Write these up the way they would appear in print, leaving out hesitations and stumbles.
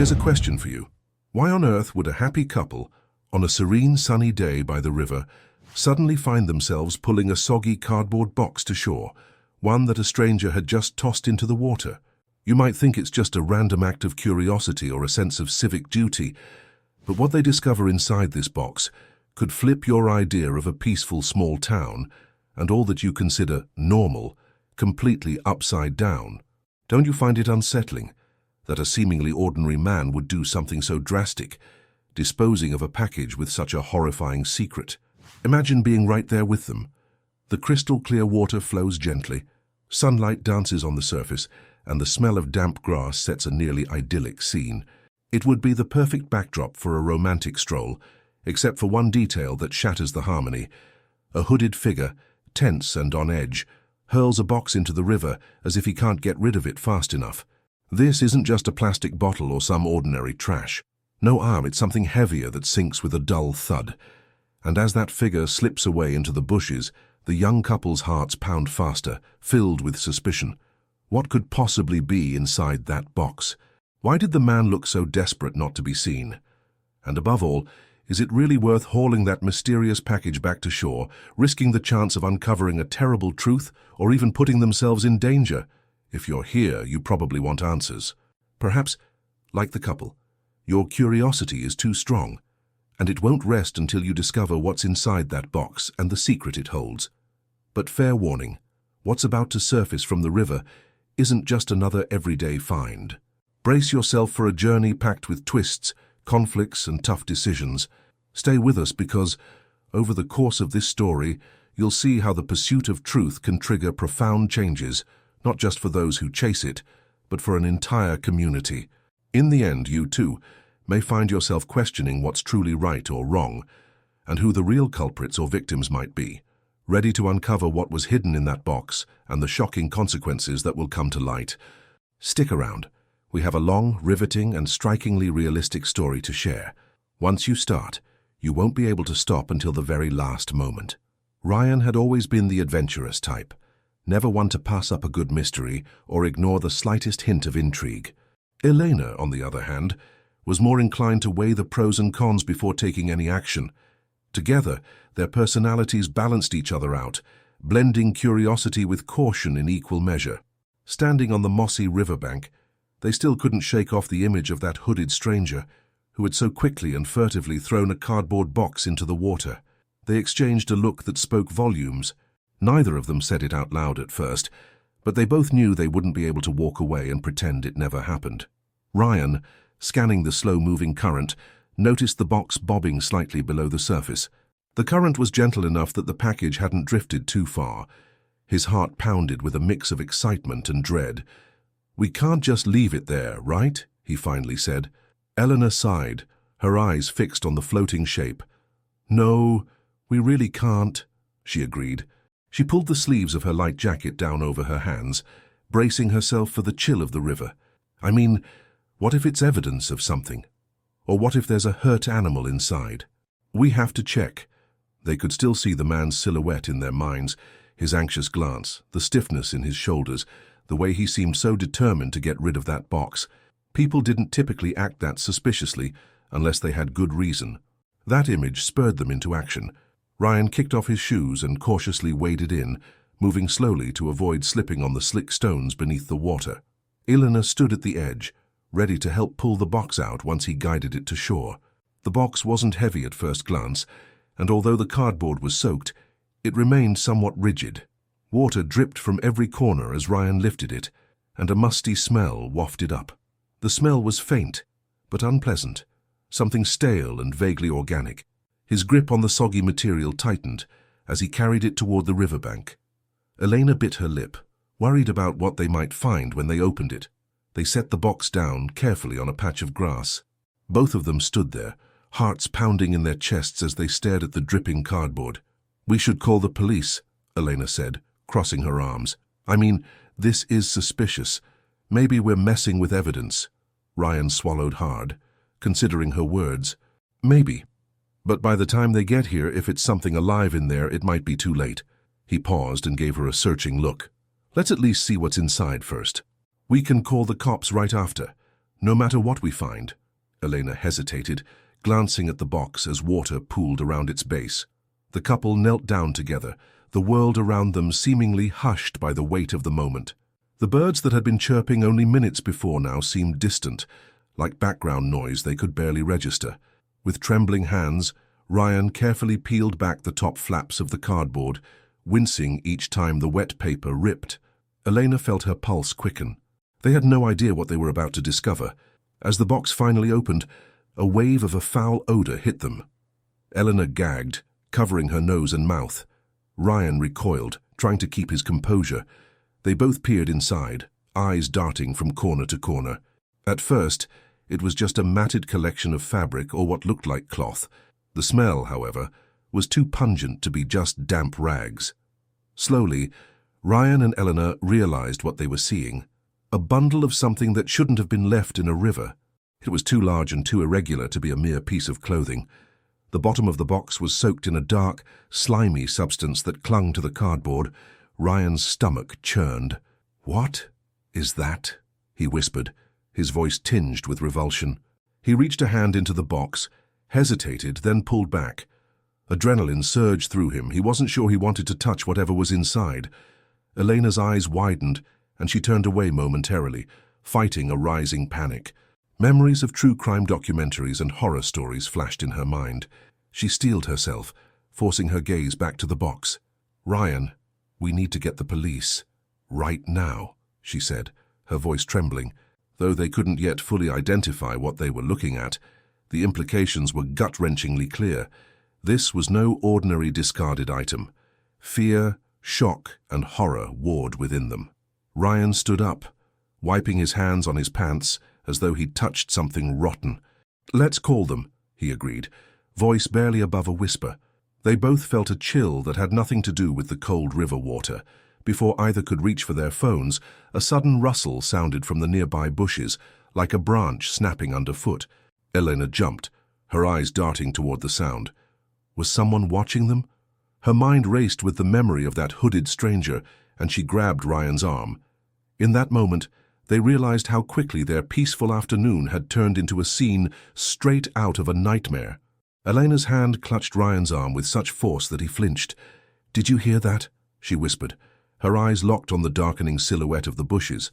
Here's a question for you. Why on earth would a happy couple, on a serene sunny day by the river, suddenly find themselves pulling a soggy cardboard box to shore, one that a stranger had just tossed into the water? You might think it's just a random act of curiosity or a sense of civic duty, but what they discover inside this box could flip your idea of a peaceful small town and all that you consider normal completely upside down. Don't you find it unsettling that a seemingly ordinary man would do something so drastic, disposing of a package with such a horrifying secret? Imagine being right there with them. The crystal-clear water flows gently, sunlight dances on the surface, and the smell of damp grass sets a nearly idyllic scene. It would be the perfect backdrop for a romantic stroll, except for one detail that shatters the harmony. A hooded figure, tense and on edge, hurls a box into the river as if he can't get rid of it fast enough. This isn't just a plastic bottle or some ordinary trash. No, it's something heavier that sinks with a dull thud. And as that figure slips away into the bushes, the young couple's hearts pound faster, filled with suspicion. What could possibly be inside that box? Why did the man look so desperate not to be seen? And above all, is it really worth hauling that mysterious package back to shore, risking the chance of uncovering a terrible truth or even putting themselves in danger? If you're here, you probably want answers. Perhaps, like the couple, your curiosity is too strong, and it won't rest until you discover what's inside that box and the secret it holds. But fair warning, what's about to surface from the river isn't just another everyday find. Brace yourself for a journey packed with twists, conflicts, and tough decisions. Stay with us because, over the course of this story, you'll see how the pursuit of truth can trigger profound changes, not just for those who chase it, but for an entire community. In the end, you too may find yourself questioning what's truly right or wrong, and who the real culprits or victims might be, ready to uncover what was hidden in that box and the shocking consequences that will come to light. Stick around. We have a long, riveting, and strikingly realistic story to share. Once you start, you won't be able to stop until the very last moment. Ryan had always been the adventurous type, never one to pass up a good mystery or ignore the slightest hint of intrigue. Elena, on the other hand, was more inclined to weigh the pros and cons before taking any action. Together, their personalities balanced each other out, blending curiosity with caution in equal measure. Standing on the mossy riverbank, they still couldn't shake off the image of that hooded stranger who had so quickly and furtively thrown a cardboard box into the water. They exchanged a look that spoke volumes. Neither of them said it out loud at first, but they both knew they wouldn't be able to walk away and pretend it never happened. Ryan, scanning the slow-moving current, noticed the box bobbing slightly below the surface. The current was gentle enough that the package hadn't drifted too far. His heart pounded with a mix of excitement and dread. "We can't just leave it there, right?" he finally said. Eleanor sighed, her eyes fixed on the floating shape. "No, we really can't," she agreed. She pulled the sleeves of her light jacket down over her hands, bracing herself for the chill of the river. I mean, what if it's evidence of something? Or what if there's a hurt animal inside? "We have to check." They could still see the man's silhouette in their minds, his anxious glance, the stiffness in his shoulders, the way he seemed so determined to get rid of that box. People didn't typically act that suspiciously unless they had good reason. That image spurred them into action. Ryan kicked off his shoes and cautiously waded in, moving slowly to avoid slipping on the slick stones beneath the water. Eleanor stood at the edge, ready to help pull the box out once he guided it to shore. The box wasn't heavy at first glance, and although the cardboard was soaked, it remained somewhat rigid. Water dripped from every corner as Ryan lifted it, and a musty smell wafted up. The smell was faint, but unpleasant, something stale and vaguely organic. His grip on the soggy material tightened as he carried it toward the riverbank. Elena bit her lip, worried about what they might find when they opened it. They set the box down carefully on a patch of grass. Both of them stood there, hearts pounding in their chests as they stared at the dripping cardboard. "We should call the police," Elena said, crossing her arms. "I mean, this is suspicious. Maybe we're messing with evidence." Ryan swallowed hard, considering her words. "Maybe. But by the time they get here, if it's something alive in there, it might be too late." He paused and gave her a searching look. "Let's at least see what's inside first. We can call the cops right after. No matter what we find. Elena hesitated, glancing at the box as water pooled around its base. The couple knelt down together, the world around them seemingly hushed by the weight of the moment. The birds that had been chirping only minutes before now seemed distant, like background noise they could barely register. With trembling hands, Ryan carefully peeled back the top flaps of the cardboard, wincing each time the wet paper ripped. Elena felt her pulse quicken. They had no idea what they were about to discover. As the box finally opened, a wave of a foul odor hit them. Eleanor gagged, covering her nose and mouth. Ryan recoiled, trying to keep his composure. They both peered inside, eyes darting from corner to corner. At first, it was just a matted collection of fabric or what looked like cloth. The smell, however, was too pungent to be just damp rags. Slowly, Ryan and Eleanor realized what they were seeing. A bundle of something that shouldn't have been left in a river. It was too large and too irregular to be a mere piece of clothing. The bottom of the box was soaked in a dark, slimy substance that clung to the cardboard. Ryan's stomach churned. "What is that?" he whispered, his voice tinged with revulsion. He reached a hand into the box, hesitated, then pulled back. Adrenaline surged through him. He wasn't sure he wanted to touch whatever was inside. Elena's eyes widened, and she turned away momentarily, fighting a rising panic. Memories of true crime documentaries and horror stories flashed in her mind. She steeled herself, forcing her gaze back to the box. "Ryan, we need to get the police. Right now," she said, her voice trembling. Though they couldn't yet fully identify what they were looking at, the implications were gut-wrenchingly clear. This was no ordinary discarded item. Fear, shock, and horror warred within them. Ryan stood up, wiping his hands on his pants as though he'd touched something rotten. "Let's call them," he agreed, voice barely above a whisper. They both felt a chill that had nothing to do with the cold river water. Before either could reach for their phones, a sudden rustle sounded from the nearby bushes, like a branch snapping underfoot. Elena jumped, her eyes darting toward the sound. Was someone watching them? Her mind raced with the memory of that hooded stranger, and she grabbed Ryan's arm. In that moment, they realized how quickly their peaceful afternoon had turned into a scene straight out of a nightmare. Elena's hand clutched Ryan's arm with such force that he flinched. "Did you hear that?" she whispered, her eyes locked on the darkening silhouette of the bushes.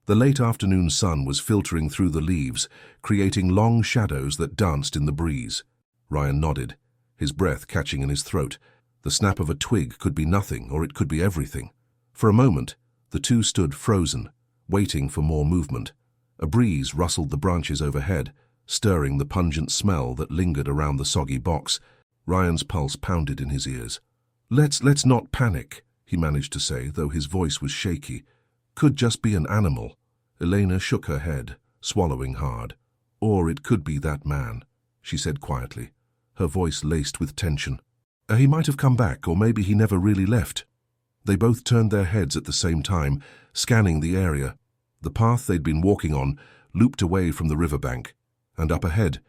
The late afternoon sun was filtering through the leaves, creating long shadows that danced in the breeze. Ryan nodded, his breath catching in his throat. The snap of a twig could be nothing, or it could be everything. For a moment, the two stood frozen, waiting for more movement. A breeze rustled the branches overhead, stirring the pungent smell that lingered around the soggy box. Ryan's pulse pounded in his ears. Let's not panic," he managed to say, though his voice was shaky. "Could just be an animal." Elena shook her head, swallowing hard. "Or it could be that man," she said quietly, her voice laced with tension. "He might have come back, or maybe he never really left." They both turned their heads at the same time, scanning the area. The path they'd been walking on looped away from the riverbank, and up ahead,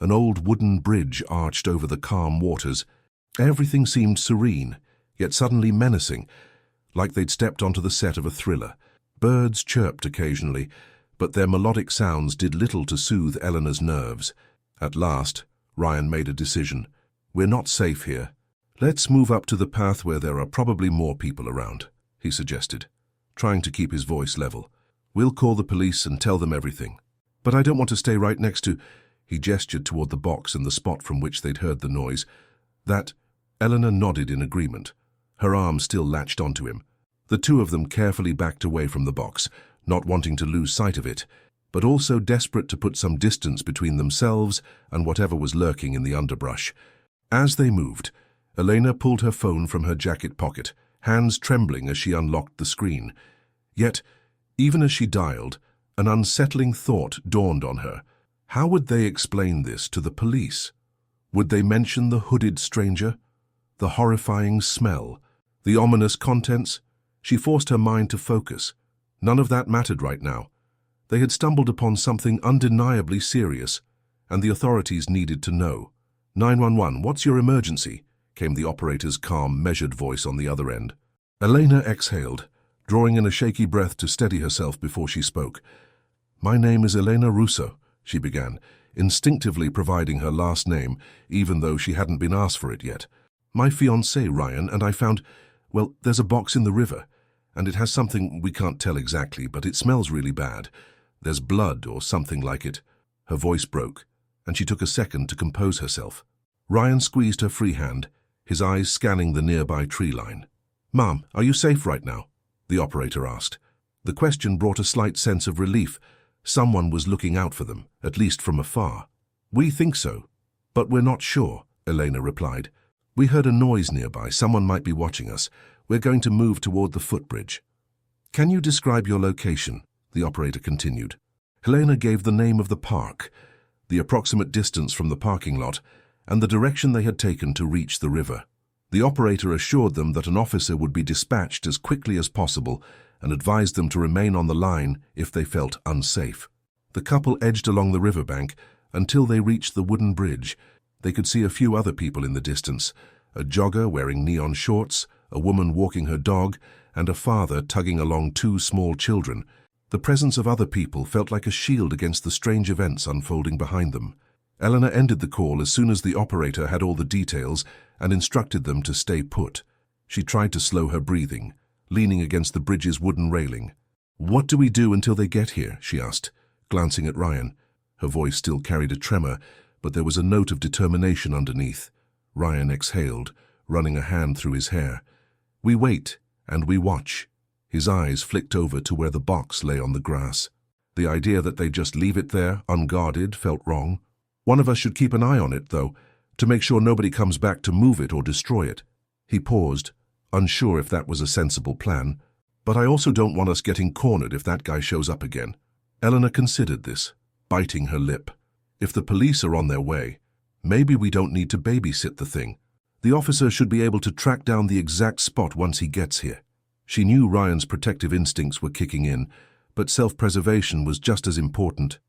an old wooden bridge arched over the calm waters. Everything seemed serene, yet suddenly menacing, like they'd stepped onto the set of a thriller. Birds chirped occasionally, but their melodic sounds did little to soothe Eleanor's nerves. At last, Ryan made a decision. "We're not safe here. Let's move up to the path where there are probably more people around," he suggested, trying to keep his voice level. "We'll call the police and tell them everything. But I don't want to stay right next to—" He gestured toward the box and the spot from which they'd heard the noise. "That—" Eleanor nodded in agreement, her arm still latched onto him. The two of them carefully backed away from the box, not wanting to lose sight of it, but also desperate to put some distance between themselves and whatever was lurking in the underbrush. As they moved, Elena pulled her phone from her jacket pocket, hands trembling as she unlocked the screen. Yet, even as she dialed, an unsettling thought dawned on her. How would they explain this to the police? Would they mention the hooded stranger? The horrifying smell? The ominous contents? She forced her mind to focus. None of that mattered right now. They had stumbled upon something undeniably serious, and the authorities needed to know. 911, what's your emergency?" came the operator's calm, measured voice on the other end. Elena exhaled, drawing in a shaky breath to steady herself before she spoke. "My name is Elena Russo," she began, instinctively providing her last name, even though she hadn't been asked for it yet. "My fiancé, Ryan, and I found, well, there's a box in the river, and it has something we can't tell exactly, but it smells really bad. There's blood or something like it." Her voice broke, and she took a second to compose herself. Ryan squeezed her free hand, his eyes scanning the nearby tree line. "Ma'am, are you safe right now?" the operator asked. The question brought a slight sense of relief. Someone was looking out for them, at least from afar. "We think so, but we're not sure," Elena replied. "We heard a noise nearby. Someone might be watching us. We're going to move toward the footbridge." "Can you describe your location?" the operator continued. Helena gave the name of the park, the approximate distance from the parking lot, and the direction they had taken to reach the river. The operator assured them that an officer would be dispatched as quickly as possible and advised them to remain on the line if they felt unsafe. The couple edged along the riverbank until they reached the wooden bridge. They could see a few other people in the distance, a jogger wearing neon shorts, a woman walking her dog, and a father tugging along two small children. The presence of other people felt like a shield against the strange events unfolding behind them. Eleanor ended the call as soon as the operator had all the details and instructed them to stay put. She tried to slow her breathing, leaning against the bridge's wooden railing. "What do we do until they get here?" she asked, glancing at Ryan. Her voice still carried a tremor, but there was a note of determination underneath. Ryan exhaled, running a hand through his hair. "We wait, and we watch." His eyes flicked over to where the box lay on the grass. The idea that they'd just leave it there, unguarded, felt wrong. "One of us should keep an eye on it, though, to make sure nobody comes back to move it or destroy it." He paused, unsure if that was a sensible plan. "But I also don't want us getting cornered if that guy shows up again." Eleanor considered this, biting her lip. If the police are on their way, maybe we don't need to babysit the thing. The officer should be able to track down the exact spot once he gets here. She knew Ryan's protective instincts were kicking in, but self-preservation was just as important.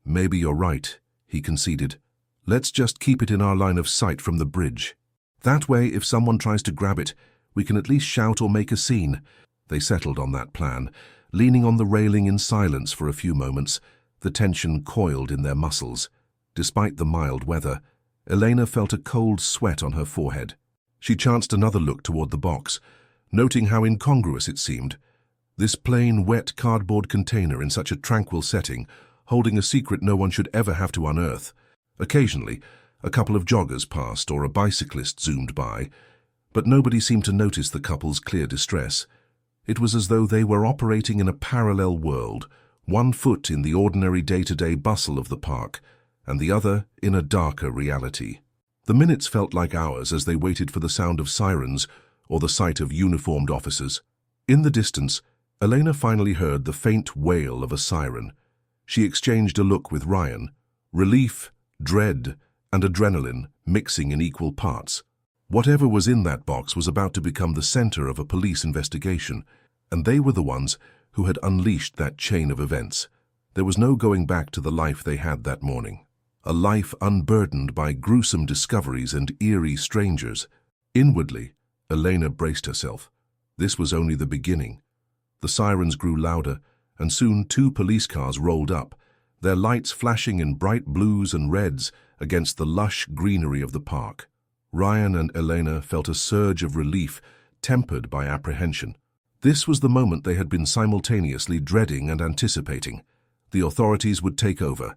"Maybe you're right," he conceded. "Let's just keep it in our line of sight from the bridge. That way, if someone tries to grab it, we can at least shout or make a scene." They settled on that plan, leaning on the railing in silence for a few moments, the tension coiled in their muscles. Despite the mild weather, Elena felt a cold sweat on her forehead. She chanced another look toward the box, noting how incongruous it seemed. This plain, wet cardboard container in such a tranquil setting, holding a secret no one should ever have to unearth. Occasionally, a couple of joggers passed or a bicyclist zoomed by, but nobody seemed to notice the couple's clear distress. It was as though they were operating in a parallel world, one foot in the ordinary day-to-day bustle of the park, and the other in a darker reality. The minutes felt like hours as they waited for the sound of sirens or the sight of uniformed officers. In the distance, Elena finally heard the faint wail of a siren. She exchanged a look with Ryan, relief, dread, and adrenaline mixing in equal parts. Whatever was in that box was about to become the center of a police investigation, and they were the ones who had unleashed that chain of events. There was no going back to the life they had that morning, a life unburdened by gruesome discoveries and eerie strangers. Inwardly, Elena braced herself. This was only the beginning. The sirens grew louder, and soon 2 police cars rolled up, their lights flashing in bright blues and reds against the lush greenery of the park. Ryan and Elena felt a surge of relief, tempered by apprehension. This was the moment they had been simultaneously dreading and anticipating. The authorities would take over,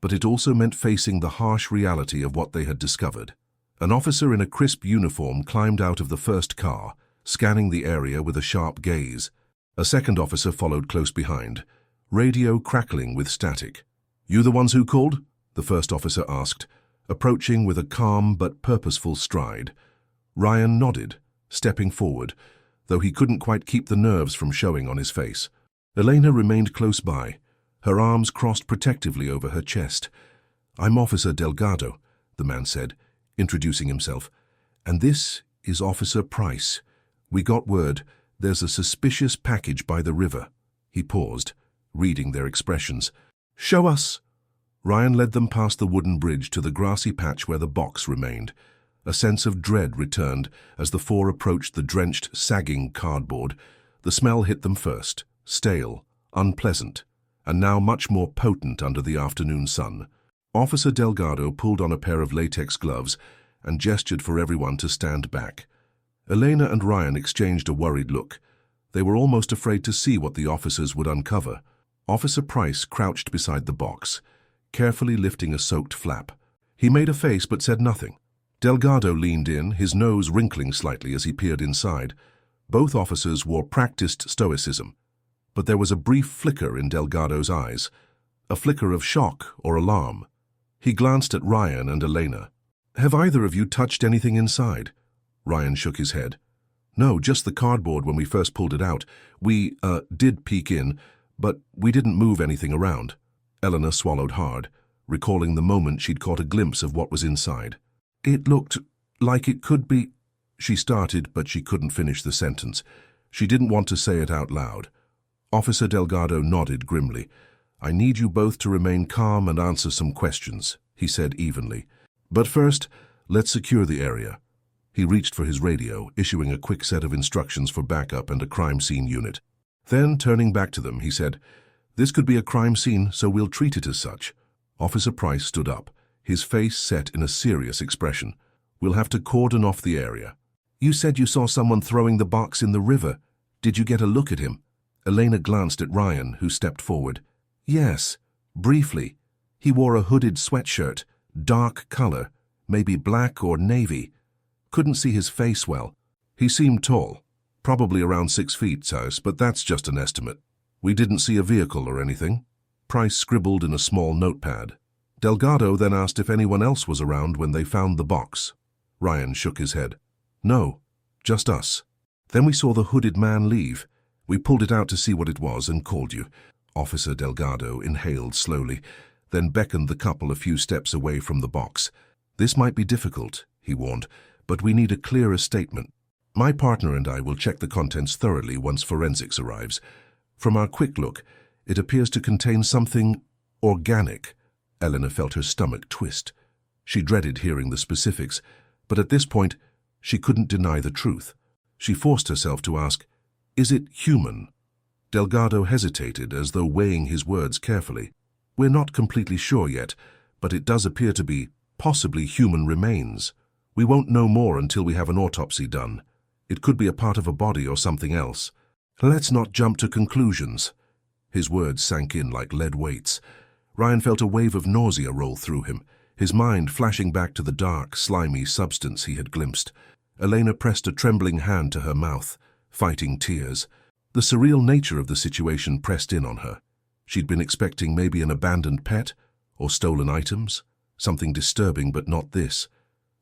but it also meant facing the harsh reality of what they had discovered. An officer in a crisp uniform climbed out of the first car, scanning the area with a sharp gaze. A second officer followed close behind, radio crackling with static. "You the ones who called?" the first officer asked, approaching with a calm but purposeful stride. Ryan nodded, stepping forward, though he couldn't quite keep the nerves from showing on his face. Elena remained close by, her arms crossed protectively over her chest. "I'm Officer Delgado," the man said, introducing himself. "And this is Officer Price. We got word there's a suspicious package by the river." He paused, reading their expressions. "Show us." Ryan led them past the wooden bridge to the grassy patch where the box remained. A sense of dread returned as the 4 approached the drenched, sagging cardboard. The smell hit them first, stale, unpleasant, and now much more potent under the afternoon sun. Officer Delgado pulled on a pair of latex gloves and gestured for everyone to stand back. Elena and Ryan exchanged a worried look. They were almost afraid to see what the officers would uncover. Officer Price crouched beside the box, carefully lifting a soaked flap. He made a face but said nothing. Delgado leaned in, his nose wrinkling slightly as he peered inside. Both officers wore practiced stoicism, but there was a brief flicker in Delgado's eyes, a flicker of shock or alarm. He glanced at Ryan and Elena. "Have either of you touched anything inside?" Ryan shook his head. "No, just the cardboard when we first pulled it out. We, did peek in, but we didn't move anything around." Elena swallowed hard, recalling the moment she'd caught a glimpse of what was inside. "It looked like it could be—" She started, but she couldn't finish the sentence. She didn't want to say it out loud. Officer Delgado nodded grimly. "I need you both to remain calm and answer some questions," he said evenly. "But first, let's secure the area." He reached for his radio, issuing a quick set of instructions for backup and a crime scene unit. Then, turning back to them, he said, "This could be a crime scene, so we'll treat it as such." Officer Price stood up, his face set in a serious expression. "We'll have to cordon off the area." "You said you saw someone throwing the box in the river. Did you get a look at him?" Elena glanced at Ryan, who stepped forward. "Yes, briefly. He wore a hooded sweatshirt, dark color, maybe black or navy. Couldn't see his face well. He seemed tall, probably around 6 feet, but that's just an estimate. We didn't see a vehicle or anything." Price scribbled in a small notepad. Delgado then asked if anyone else was around when they found the box. Ryan shook his head. "No, just us. Then we saw the hooded man leave. We pulled it out to see what it was and called you." Officer Delgado inhaled slowly, then beckoned the couple a few steps away from the box. "This might be difficult," he warned, "but we need a clearer statement. My partner and I will check the contents thoroughly once forensics arrives. From our quick look, it appears to contain something organic." Elena felt her stomach twist. She dreaded hearing the specifics, but at this point, she couldn't deny the truth. She forced herself to ask, "Is it human?" Delgado hesitated, as though weighing his words carefully. "We're not completely sure yet, but it does appear to be possibly human remains. We won't know more until we have an autopsy done. It could be a part of a body or something else. Let's not jump to conclusions." His words sank in like lead weights. Ryan felt a wave of nausea roll through him, his mind flashing back to the dark, slimy substance he had glimpsed. Elena pressed a trembling hand to her mouth, fighting tears. The surreal nature of the situation pressed in on her. She'd been expecting maybe an abandoned pet or stolen items, something disturbing, but not this.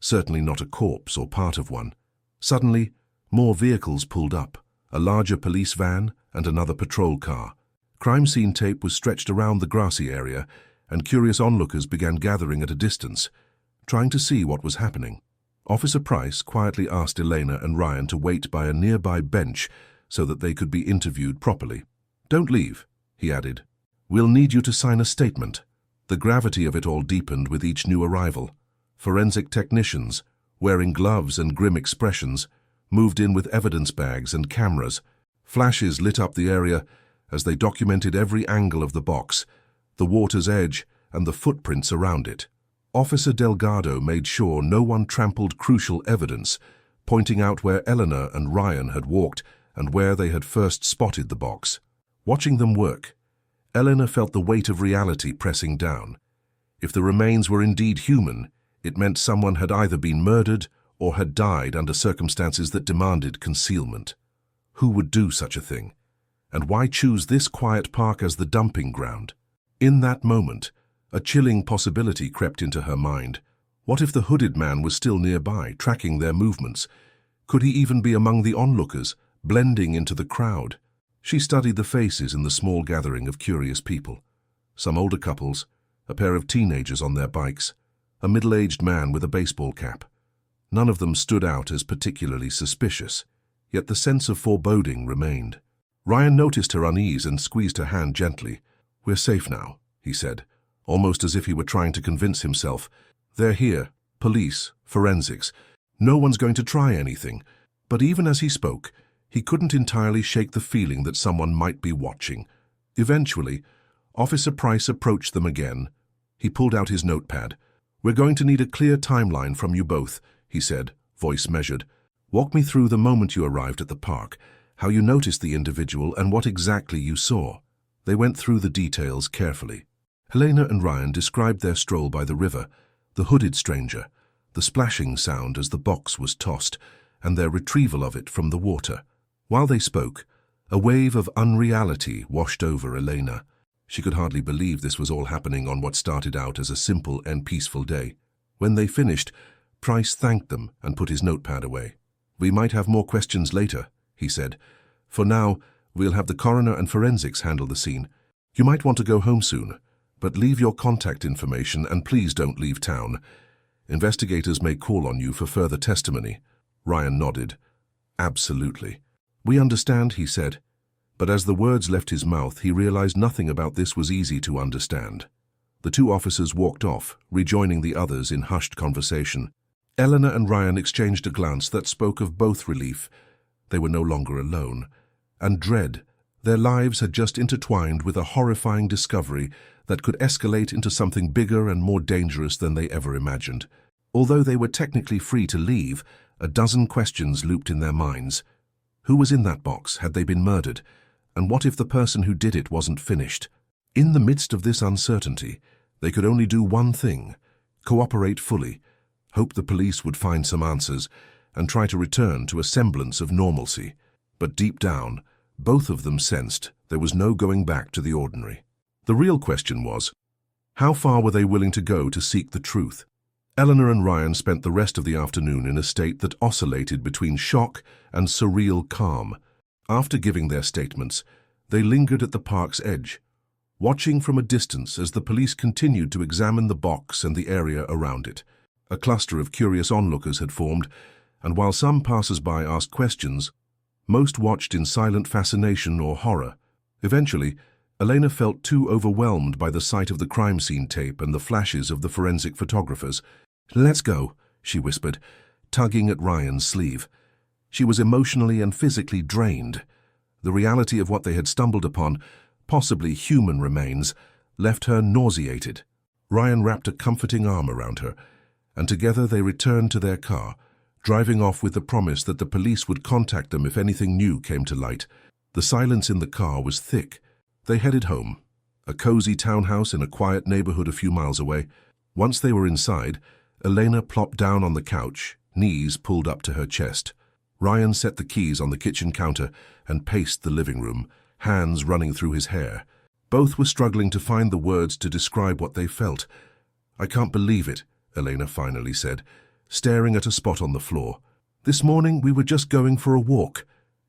Certainly not a corpse or part of one. Suddenly, more vehicles pulled up, a larger police van and another patrol car. Crime scene tape was stretched around the grassy area, and curious onlookers began gathering at a distance, trying to see what was happening. Officer Price quietly asked Elena and Ryan to wait by a nearby bench so that they could be interviewed properly. "Don't leave," he added. "We'll need you to sign a statement." The gravity of it all deepened with each new arrival. Forensic technicians, wearing gloves and grim expressions, moved in with evidence bags and cameras. Flashes lit up the area as they documented every angle of the box, the water's edge, and the footprints around it. Officer Delgado made sure no one trampled crucial evidence, pointing out where Elena and Ryan had walked and where they had first spotted the box. Watching them work, Elena felt the weight of reality pressing down. If the remains were indeed human, it meant someone had either been murdered or had died under circumstances that demanded concealment. Who would do such a thing? And why choose this quiet park as the dumping ground? In that moment, a chilling possibility crept into her mind. What if the hooded man was still nearby, tracking their movements? Could he even be among the onlookers, blending into the crowd? She studied the faces in the small gathering of curious people. Some older couples, a pair of teenagers on their bikes, a middle-aged man with a baseball cap. None of them stood out as particularly suspicious, yet the sense of foreboding remained. Ryan noticed her unease and squeezed her hand gently. "We're safe now," he said, almost as if he were trying to convince himself. "They're here, police, forensics. No one's going to try anything." But even as he spoke, he couldn't entirely shake the feeling that someone might be watching. Eventually, Officer Price approached them again. He pulled out his notepad. "We're going to need a clear timeline from you both," he said, voice measured. "Walk me through the moment you arrived at the park, how you noticed the individual and what exactly you saw." They went through the details carefully. Elena and Ryan described their stroll by the river, the hooded stranger, the splashing sound as the box was tossed, and their retrieval of it from the water. While they spoke, a wave of unreality washed over Elena. She could hardly believe this was all happening on what started out as a simple and peaceful day. When they finished, Price thanked them and put his notepad away. "We might have more questions later," he said. "For now, we'll have the coroner and forensics handle the scene. You might want to go home soon, but leave your contact information and please don't leave town. Investigators may call on you for further testimony." Ryan nodded. "Absolutely." "We understand," he said. But as the words left his mouth, he realized nothing about this was easy to understand. The two officers walked off, rejoining the others in hushed conversation. Eleanor and Ryan exchanged a glance that spoke of both relief. They were no longer alone. And dread. Their lives had just intertwined with a horrifying discovery that could escalate into something bigger and more dangerous than they ever imagined. Although they were technically free to leave, a dozen questions looped in their minds. Who was in that box? Had they been murdered? And what if the person who did it wasn't finished? In the midst of this uncertainty, they could only do one thing: cooperate fully, hope the police would find some answers, and try to return to a semblance of normalcy. But deep down, both of them sensed there was no going back to the ordinary. The real question was, how far were they willing to go to seek the truth? Eleanor and Ryan spent the rest of the afternoon in a state that oscillated between shock and surreal calm. After giving their statements, they lingered at the park's edge, watching from a distance as the police continued to examine the box and the area around it. A cluster of curious onlookers had formed, and while some passers-by asked questions, most watched in silent fascination or horror. Eventually, Elena felt too overwhelmed by the sight of the crime scene tape and the flashes of the forensic photographers. "Let's go," she whispered, tugging at Ryan's sleeve. She was emotionally and physically drained. The reality of what they had stumbled upon, possibly human remains, left her nauseated. Ryan wrapped a comforting arm around her, and together they returned to their car, driving off with the promise that the police would contact them if anything new came to light. The silence in the car was thick. They headed home, a cozy townhouse in a quiet neighborhood a few miles away. Once they were inside, Elena plopped down on the couch, knees pulled up to her chest. Ryan set the keys on the kitchen counter and paced the living room, hands running through his hair. Both were struggling to find the words to describe what they felt. "I can't believe it," Elena finally said, staring at a spot on the floor. "This morning we were just going for a walk.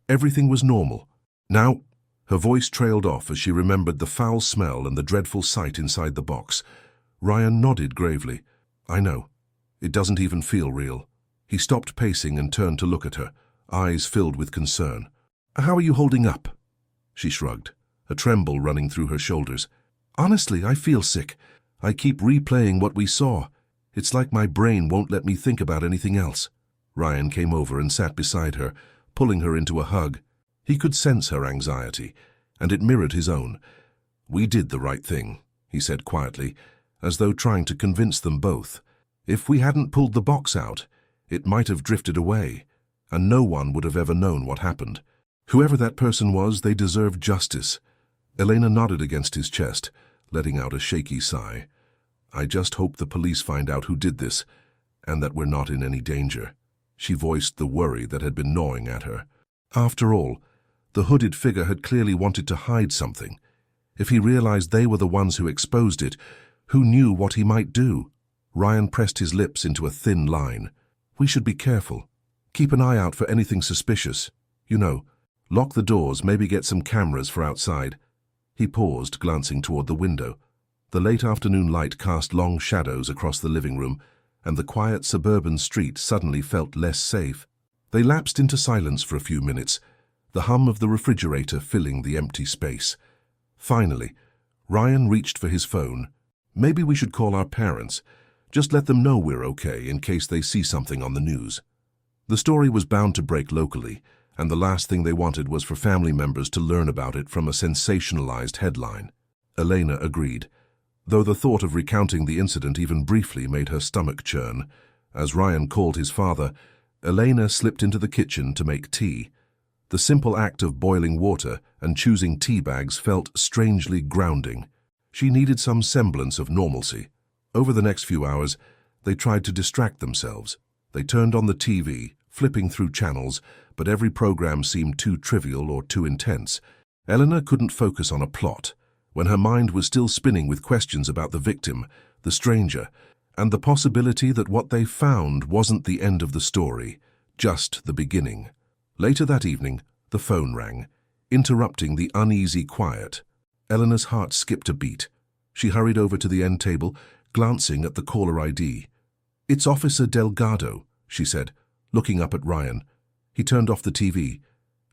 Everything was normal. Now—" Her voice trailed off as she remembered the foul smell and the dreadful sight inside the box. Ryan nodded gravely. "I know. It doesn't even feel real." He stopped pacing and turned to look at her, eyes filled with concern. "How are you holding up?" She shrugged, a tremble running through her shoulders. "Honestly, I feel sick. I keep replaying what we saw. It's like my brain won't let me think about anything else." Ryan came over and sat beside her, pulling her into a hug. He could sense her anxiety, and it mirrored his own. "We did the right thing," he said quietly, as though trying to convince them both. "If we hadn't pulled the box out, it might have drifted away, and no one would have ever known what happened. Whoever that person was, they deserved justice." Elena nodded against his chest, letting out a shaky sigh. "I just hope the police find out who did this, and that we're not in any danger." She voiced the worry that had been gnawing at her. After all, the hooded figure had clearly wanted to hide something. If he realized they were the ones who exposed it, who knew what he might do? Ryan pressed his lips into a thin line. "We should be careful. Keep an eye out for anything suspicious. You know, lock the doors, maybe get some cameras for outside." He paused, glancing toward the window. The late afternoon light cast long shadows across the living room, and the quiet suburban street suddenly felt less safe. They lapsed into silence for a few minutes, the hum of the refrigerator filling the empty space. Finally, Ryan reached for his phone. "Maybe we should call our parents. Just let them know we're okay in case they see something on the news." The story was bound to break locally, and the last thing they wanted was for family members to learn about it from a sensationalized headline. Elena agreed, though the thought of recounting the incident even briefly made her stomach churn. As Ryan called his father, Elena slipped into the kitchen to make tea. The simple act of boiling water and choosing tea bags felt strangely grounding. She needed some semblance of normalcy. Over the next few hours, they tried to distract themselves. They turned on the TV, flipping through channels, but every program seemed too trivial or too intense. Eleanor couldn't focus on a plot, when her mind was still spinning with questions about the victim, the stranger, and the possibility that what they found wasn't the end of the story, just the beginning. Later that evening, the phone rang, interrupting the uneasy quiet. Eleanor's heart skipped a beat. She hurried over to the end table, glancing at the caller ID. "It's Officer Delgado," she said, looking up at Ryan. He turned off the TV,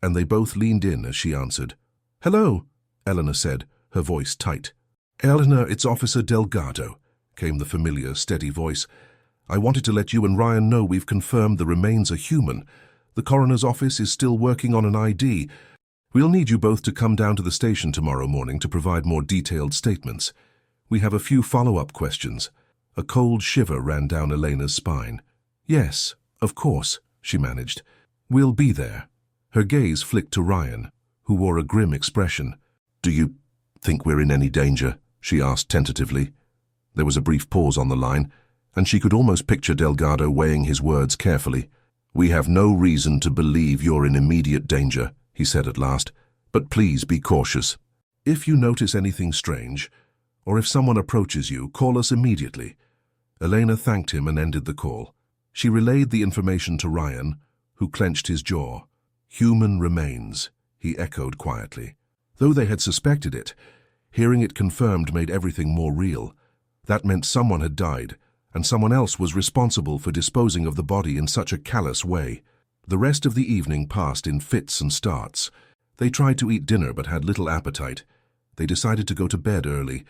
and they both leaned in as she answered. "Hello," Eleanor said, her voice tight. "Eleanor, it's Officer Delgado," came the familiar, steady voice. "I wanted to let you and Ryan know we've confirmed the remains are human. The coroner's office is still working on an ID. We'll need you both to come down to the station tomorrow morning to provide more detailed statements. We have a few follow-up questions." A cold shiver ran down Elena's spine. "Yes, of course," she managed. "We'll be there." Her gaze flicked to Ryan, who wore a grim expression. "Do you think we're in any danger?" she asked tentatively. There was a brief pause on the line, and she could almost picture Delgado weighing his words carefully. "We have no reason to believe you're in immediate danger," he said at last, "but please be cautious. If you notice anything strange, or if someone approaches you, call us immediately." Elena thanked him and ended the call. She relayed the information to Ryan, who clenched his jaw. "Human remains," he echoed quietly. Though they had suspected it, hearing it confirmed made everything more real. That meant someone had died, and someone else was responsible for disposing of the body in such a callous way. The rest of the evening passed in fits and starts. They tried to eat dinner but had little appetite. They decided to go to bed early,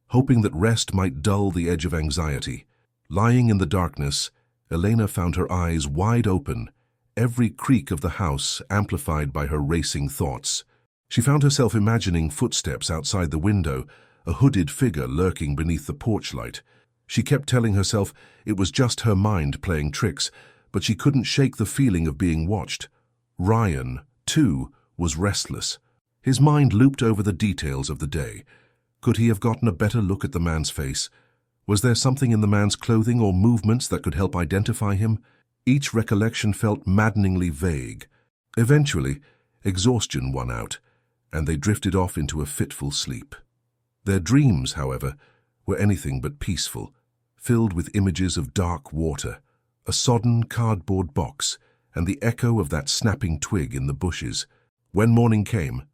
hoping that rest might dull the edge of anxiety. Lying in the darkness, Elena found her eyes wide open, every creak of the house amplified by her racing thoughts. She found herself imagining footsteps outside the window, a hooded figure lurking beneath the porch light. She kept telling herself it was just her mind playing tricks, but she couldn't shake the feeling of being watched. Ryan, too, was restless. His mind looped over the details of the day. Could he have gotten a better look at the man's face? Was there something in the man's clothing or movements that could help identify him? Each recollection felt maddeningly vague. Eventually, exhaustion won out, and they drifted off into a fitful sleep. Their dreams, however, were anything but peaceful, filled with images of dark water, a sodden cardboard box, and the echo of that snapping twig in the bushes. When morning came,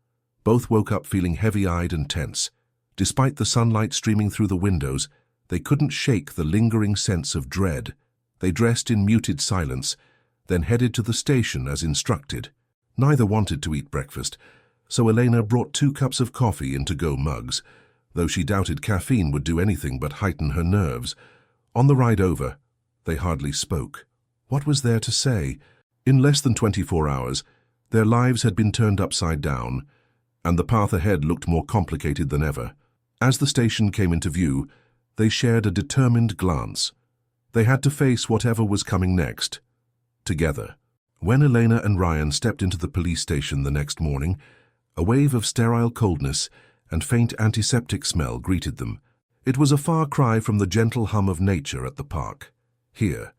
both woke up feeling heavy-eyed and tense. Despite the sunlight streaming through the windows, they couldn't shake the lingering sense of dread. They dressed in muted silence, then headed to the station as instructed. Neither wanted to eat breakfast, so Elena brought 2 cups of coffee in to-go mugs, though she doubted caffeine would do anything but heighten her nerves. On the ride over, they hardly spoke. What was there to say? In less than 24 hours, their lives had been turned upside down, and the path ahead looked more complicated than ever. As the station came into view, they shared a determined glance. They had to face whatever was coming next, together. When Elena and Ryan stepped into the police station the next morning, a wave of sterile coldness and faint antiseptic smell greeted them. It was a far cry from the gentle hum of nature at the park. Here,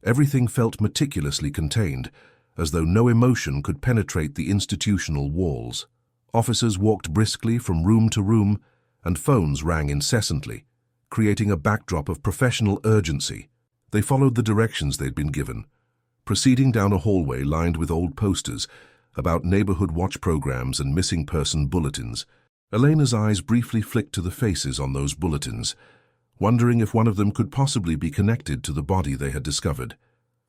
everything felt meticulously contained, as though no emotion could penetrate the institutional walls. Officers walked briskly from room to room, and phones rang incessantly, creating a backdrop of professional urgency. They followed the directions they'd been given, proceeding down a hallway lined with old posters about neighborhood watch programs and missing person bulletins. Elena's eyes briefly flicked to the faces on those bulletins, wondering if one of them could possibly be connected to the body they had discovered.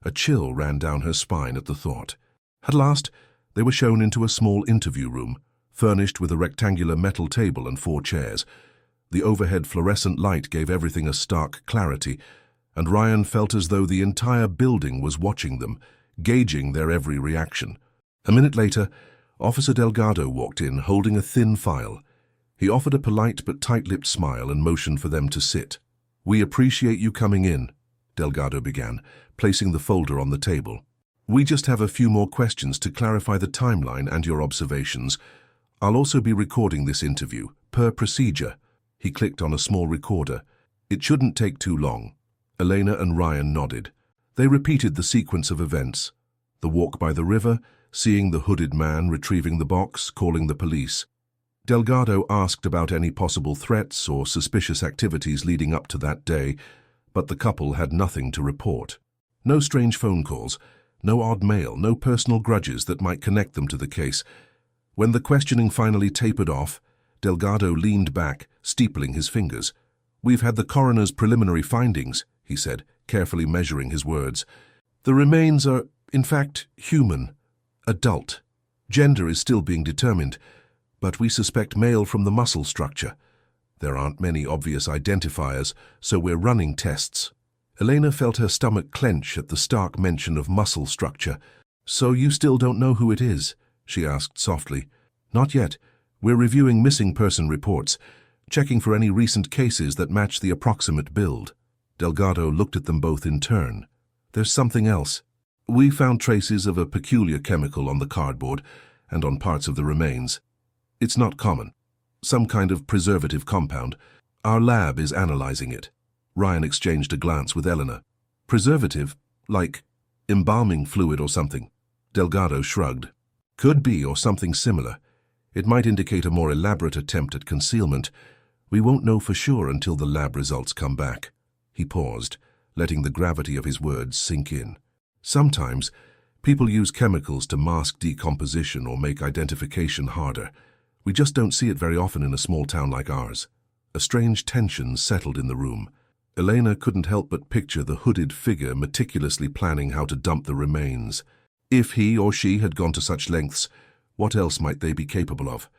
A chill ran down her spine at the thought. At last, they were shown into a small interview room, furnished with a rectangular metal table and 4 chairs. The overhead fluorescent light gave everything a stark clarity, and Ryan felt as though the entire building was watching them, gauging their every reaction. A minute later, Officer Delgado walked in, holding a thin file. He offered a polite but tight-lipped smile and motioned for them to sit. "We appreciate you coming in," Delgado began, placing the folder on the table. "We just have a few more questions to clarify the timeline and your observations. I'll also be recording this interview, per procedure." He clicked on a small recorder. "It shouldn't take too long." Elena and Ryan nodded. They repeated the sequence of events. The walk by the river, seeing the hooded man retrieving the box, calling the police. Delgado asked about any possible threats or suspicious activities leading up to that day, but the couple had nothing to report. No strange phone calls, no odd mail, no personal grudges that might connect them to the case. When the questioning finally tapered off, Delgado leaned back, steepling his fingers. "We've had the coroner's preliminary findings," he said, carefully measuring his words. "The remains are, in fact, human, adult. Gender is still being determined, but we suspect male from the muscle structure. There aren't many obvious identifiers, so we're running tests." Elena felt her stomach clench at the stark mention of muscle structure. "So you still don't know who it is?" she asked softly. "Not yet. We're reviewing missing person reports, checking for any recent cases that match the approximate build." Delgado looked at them both in turn. "There's something else. We found traces of a peculiar chemical on the cardboard and on parts of the remains. It's not common. Some kind of preservative compound. Our lab is analyzing it." Ryan exchanged a glance with Eleanor. "Preservative? Like embalming fluid or something?" Delgado shrugged. "Could be, or something similar. It might indicate a more elaborate attempt at concealment. We won't know for sure until the lab results come back." He paused, letting the gravity of his words sink in. "Sometimes, people use chemicals to mask decomposition or make identification harder. We just don't see it very often in a small town like ours." A strange tension settled in the room. Elena couldn't help but picture the hooded figure meticulously planning how to dump the remains. If he or she had gone to such lengths, what else might they be capable of?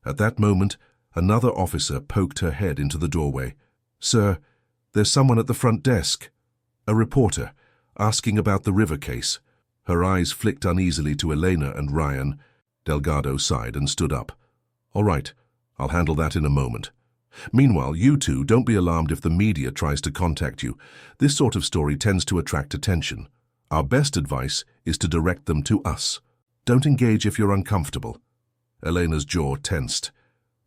At that moment, another officer poked her head into the doorway. "Sir, there's someone at the front desk." A reporter, asking about the river case. Her eyes flicked uneasily to Elena and Ryan. Delgado sighed and stood up. "All right, I'll handle that in a moment. Meanwhile, you two, don't be alarmed if the media tries to contact you. This sort of story tends to attract attention. Our best advice is to direct them to us. Don't engage if you're uncomfortable." Elena's jaw tensed.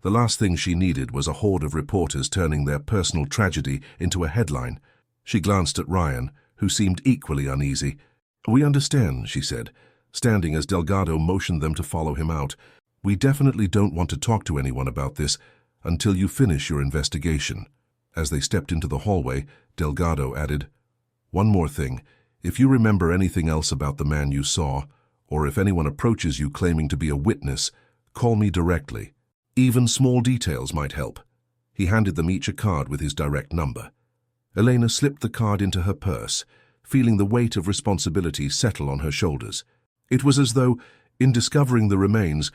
The last thing she needed was a horde of reporters turning their personal tragedy into a headline. She glanced at Ryan, who seemed equally uneasy. "We understand," she said, standing as Delgado motioned them to follow him out. "We definitely don't want to talk to anyone about this until you finish your investigation." As they stepped into the hallway, Delgado added, "One more thing. If you remember anything else about the man you saw, or if anyone approaches you claiming to be a witness, call me directly. Even small details might help." He handed them each a card with his direct number. Elena slipped the card into her purse, feeling the weight of responsibility settle on her shoulders. It was as though, in discovering the remains,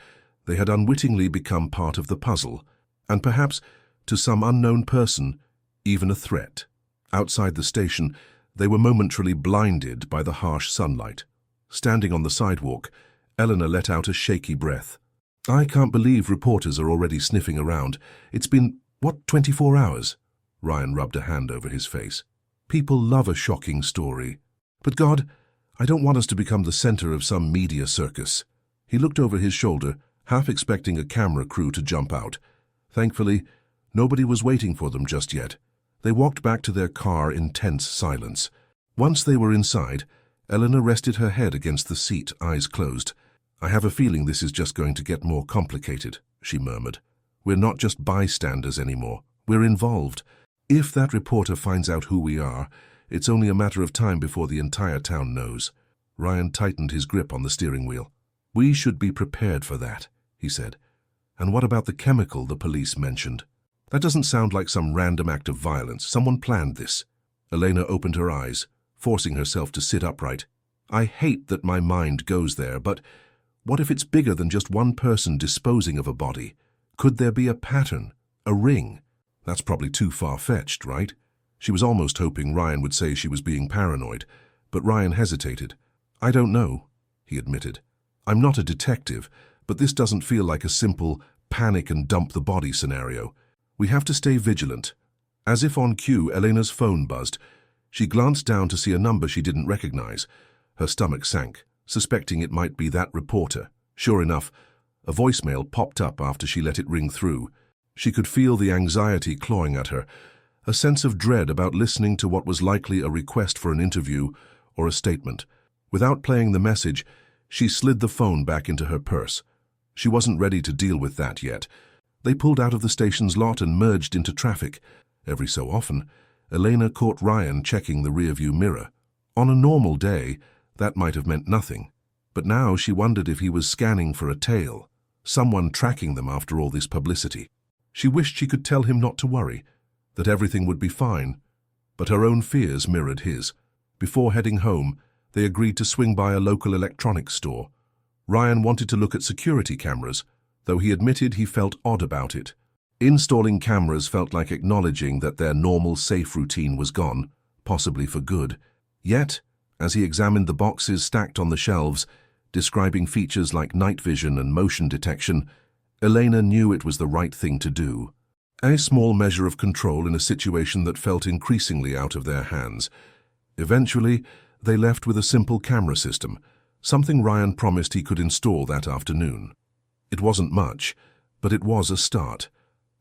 they had unwittingly become part of the puzzle, and perhaps, to some unknown person, even a threat. Outside the station, they were momentarily blinded by the harsh sunlight. Standing on the sidewalk, Eleanor let out a shaky breath. "I can't believe reporters are already sniffing around. It's been, 24 hours?" Ryan rubbed a hand over his face. "People love a shocking story. But God, I don't want us to become the center of some media circus." He looked over his shoulder, half expecting a camera crew to jump out. Thankfully, nobody was waiting for them just yet. They walked back to their car in tense silence. Once they were inside, Eleanor rested her head against the seat, eyes closed. "I have a feeling this is just going to get more complicated," she murmured. "We're not just bystanders anymore. We're involved. If that reporter finds out who we are, it's only a matter of time before the entire town knows." Ryan tightened his grip on the steering wheel. "We should be prepared for that," he said. "And what about the chemical the police mentioned? That doesn't sound like some random act of violence. Someone planned this." Elena opened her eyes, forcing herself to sit upright. "I hate that my mind goes there, but what if it's bigger than just one person disposing of a body? Could there be a pattern? A ring? That's probably too far-fetched, right?" She was almost hoping Ryan would say she was being paranoid, but Ryan hesitated. "I don't know," he admitted. "I'm not a detective, but this doesn't feel like a simple panic and dump the body scenario. We have to stay vigilant. As if on cue, Elena's phone buzzed. She glanced down to see a number she didn't recognize. Her stomach sank, suspecting it might be that reporter. Sure enough, a voicemail popped up after she let it ring through. She could feel the anxiety clawing at her, a sense of dread about listening to what was likely a request for an interview or a statement. Without playing the message, she slid the phone back into her purse. She wasn't ready to deal with that yet. They pulled out of the station's lot and merged into traffic. Every so often, Elena caught Ryan checking the rearview mirror. On a normal day, that might have meant nothing. But now she wondered if he was scanning for a tail, someone tracking them after all this publicity. She wished she could tell him not to worry, that everything would be fine, but her own fears mirrored his. Before heading home, they agreed to swing by a local electronics store. Ryan wanted to look at security cameras, though he admitted he felt odd about it. Installing cameras felt like acknowledging that their normal safe routine was gone, possibly for good. Yet, as he examined the boxes stacked on the shelves, describing features like night vision and motion detection, Elena knew it was the right thing to do. A small measure of control in a situation that felt increasingly out of their hands. Eventually, they left with a simple camera system, something Ryan promised he could install that afternoon. It wasn't much, but it was a start,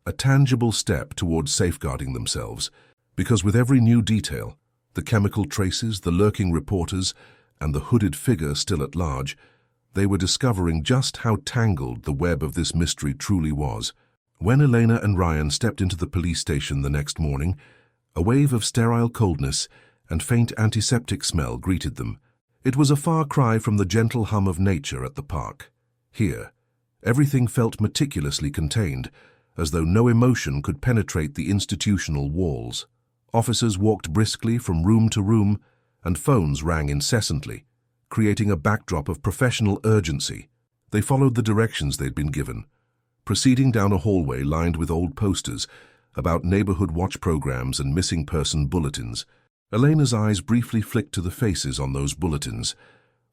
a tangible step towards safeguarding themselves, because with every new detail, the chemical traces, the lurking reporters, and the hooded figure still at large, they were discovering just how tangled the web of this mystery truly was. When Elena and Ryan stepped into the police station the next morning, a wave of sterile coldness and faint antiseptic smell greeted them. It was a far cry from the gentle hum of nature at the park. Here, everything felt meticulously contained, as though no emotion could penetrate the institutional walls. Officers walked briskly from room to room, and phones rang incessantly, creating a backdrop of professional urgency. They followed the directions they'd been given, proceeding down a hallway lined with old posters about neighborhood watch programs and missing person bulletins. Elena's eyes briefly flicked to the faces on those bulletins,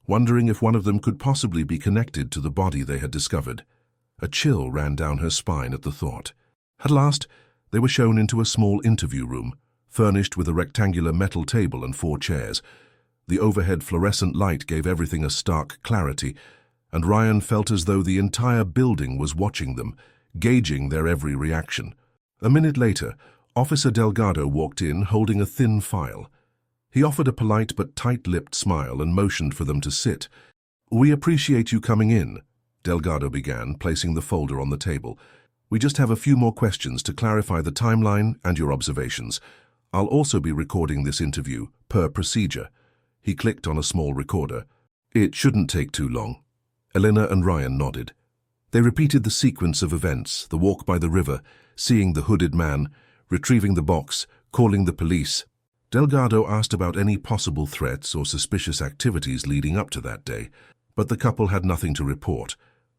wondering if one of them could possibly be connected to the body they had discovered. A chill ran down her spine at the thought. At last, they were shown into a small interview room, furnished with a rectangular metal table and 4 chairs. The overhead fluorescent light gave everything a stark clarity, and Ryan felt as though the entire building was watching them, gauging their every reaction. A minute later, Officer Delgado walked in holding a thin file. He offered a polite but tight-lipped smile and motioned for them to sit. "We appreciate you coming in," Delgado began, placing the folder on the table. "We just have a few more questions to clarify the timeline and your observations. I'll also be recording this interview, per procedure." He clicked on a small recorder. "It shouldn't take too long." Elena and Ryan nodded. They repeated the sequence of events, the walk by the river, seeing the hooded man, retrieving the box, calling the police. Delgado asked about any possible threats or suspicious activities leading up to that day, but the couple had nothing to report.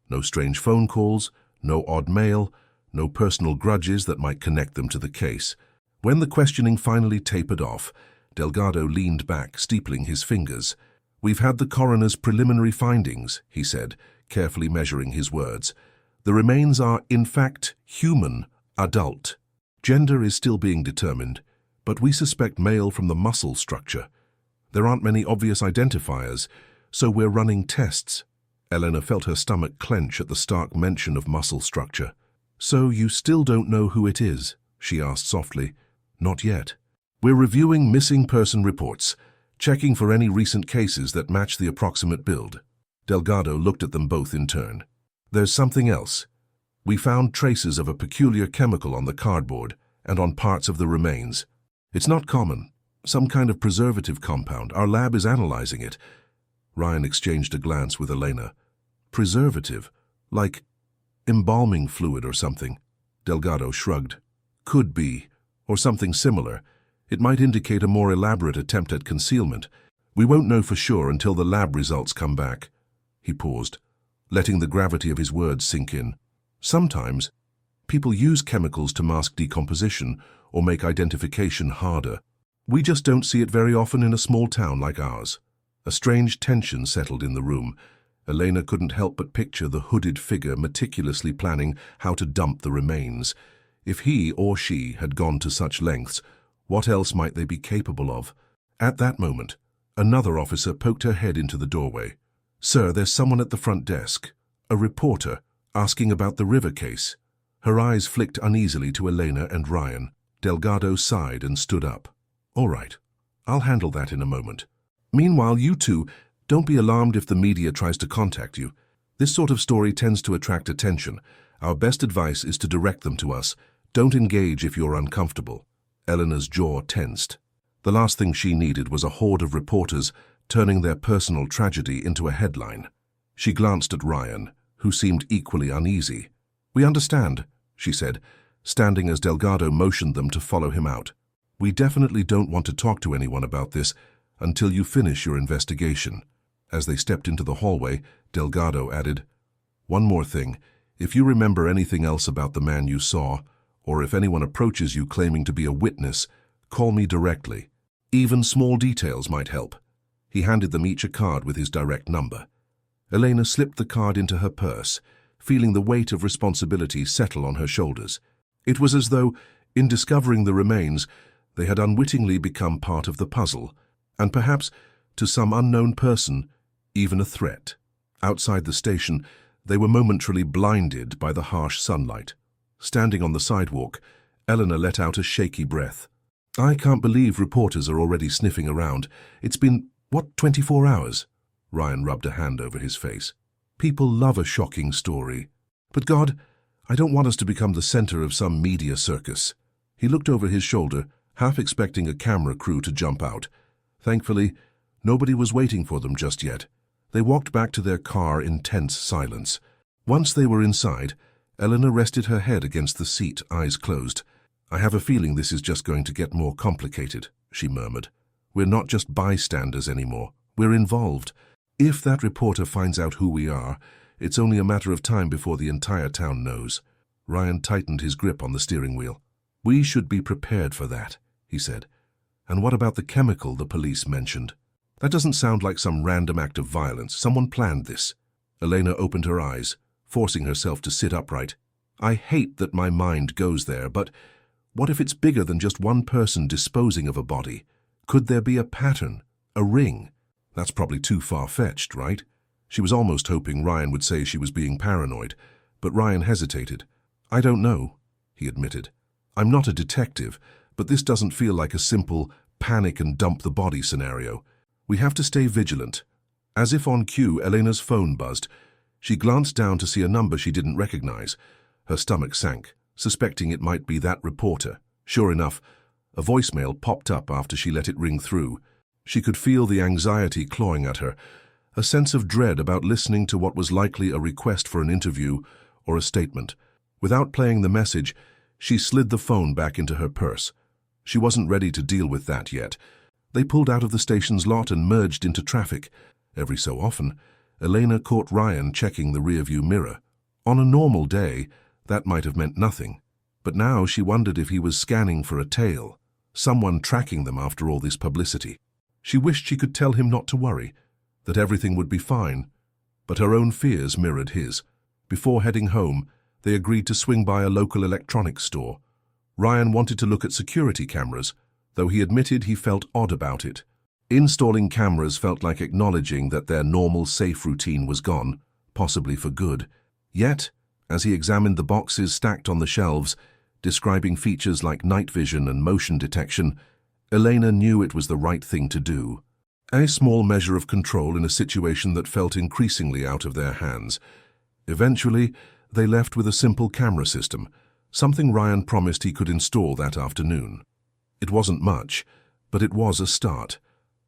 No strange phone calls, no odd mail, no personal grudges that might connect them to the case. When the questioning finally tapered off, Delgado leaned back, steepling his fingers. "We've had the coroner's preliminary findings," he said, carefully measuring his words. "The remains are, in fact, human, adult. Gender is still being determined, but we suspect male from the muscle structure. There aren't many obvious identifiers, so we're running tests." Elena felt her stomach clench at the stark mention of muscle structure. "So you still don't know who it is?" she asked softly. "Not yet. We're reviewing missing person reports, checking for any recent cases that match the approximate build." Delgado looked at them both in turn. "There's something else. We found traces of a peculiar chemical on the cardboard and on parts of the remains. It's not common. Some kind of preservative compound. Our lab is analyzing it." Ryan exchanged a glance with Elena. "Preservative? Like embalming fluid or something?" Delgado shrugged. "Could be, or something similar. It might indicate a more elaborate attempt at concealment. We won't know for sure until the lab results come back." He paused, letting the gravity of his words sink in. "Sometimes, people use chemicals to mask decomposition or make identification harder. We just don't see it very often in a small town like ours." A strange tension settled in the room, Elena couldn't help but picture the hooded figure meticulously planning how to dump the remains. If he or she had gone to such lengths, what else might they be capable of? At that moment, another officer poked her head into the doorway. "Sir, there's someone at the front desk. A reporter, asking about the river case." Her eyes flicked uneasily to Elena and Ryan. Delgado sighed and stood up. "All right, I'll handle that in a moment. Meanwhile, you two, don't be alarmed if the media tries to contact you. This sort of story tends to attract attention. Our best advice is to direct them to us. Don't engage if you're uncomfortable." Eleanor's jaw tensed. The last thing she needed was a horde of reporters turning their personal tragedy into a headline. She glanced at Ryan, who seemed equally uneasy. "We understand," she said, standing as Delgado motioned them to follow him out. "We definitely don't want to talk to anyone about this until you finish your investigation." As they stepped into the hallway, Delgado added, "One more thing. If you remember anything else about the man you saw, or if anyone approaches you claiming to be a witness, call me directly. Even small details might help." He handed them each a card with his direct number. Elena slipped the card into her purse, feeling the weight of responsibility settle on her shoulders. It was as though, in discovering the remains, they had unwittingly become part of the puzzle, and perhaps, to some unknown person, even a threat. Outside the station, they were momentarily blinded by the harsh sunlight. Standing on the sidewalk, Eleanor let out a shaky breath. "I can't believe reporters are already sniffing around. It's been, 24 hours? Ryan rubbed a hand over his face. "People love a shocking story. But God, I don't want us to become the center of some media circus." He looked over his shoulder, half expecting a camera crew to jump out. Thankfully, nobody was waiting for them just yet. They walked back to their car in tense silence. Once they were inside, Eleanor rested her head against the seat, eyes closed. "I have a feeling this is just going to get more complicated," she murmured. "We're not just bystanders anymore. We're involved. If that reporter finds out who we are, it's only a matter of time before the entire town knows." Ryan tightened his grip on the steering wheel. "We should be prepared for that," he said. "And what about the chemical the police mentioned? That doesn't sound like some random act of violence. Someone planned this." Elena opened her eyes, forcing herself to sit upright. "I hate that my mind goes there, but what if it's bigger than just one person disposing of a body? Could there be a pattern? A ring? That's probably too far-fetched, right?" She was almost hoping Ryan would say she was being paranoid, but Ryan hesitated. "I don't know," he admitted. "I'm not a detective, but this doesn't feel like a simple panic and dump the body scenario. We have to stay vigilant." As if on cue, Elena's phone buzzed. She glanced down to see a number she didn't recognize. Her stomach sank, suspecting it might be that reporter. Sure enough, a voicemail popped up after she let it ring through. She could feel the anxiety clawing at her, a sense of dread about listening to what was likely a request for an interview or a statement. Without playing the message, she slid the phone back into her purse. She wasn't ready to deal with that yet. They pulled out of the station's lot and merged into traffic. Every so often, Elena caught Ryan checking the rearview mirror. On a normal day, that might have meant nothing. But now she wondered if he was scanning for a tail, someone tracking them after all this publicity. She wished she could tell him not to worry, that everything would be fine. But her own fears mirrored his. Before heading home, they agreed to swing by a local electronics store. Ryan wanted to look at security cameras, though he admitted he felt odd about it. Installing cameras felt like acknowledging that their normal safe routine was gone, possibly for good. Yet, as he examined the boxes stacked on the shelves, describing features like night vision and motion detection, Elena knew it was the right thing to do. A small measure of control in a situation that felt increasingly out of their hands. Eventually, they left with a simple camera system, something Ryan promised he could install that afternoon. It wasn't much, but it was a start,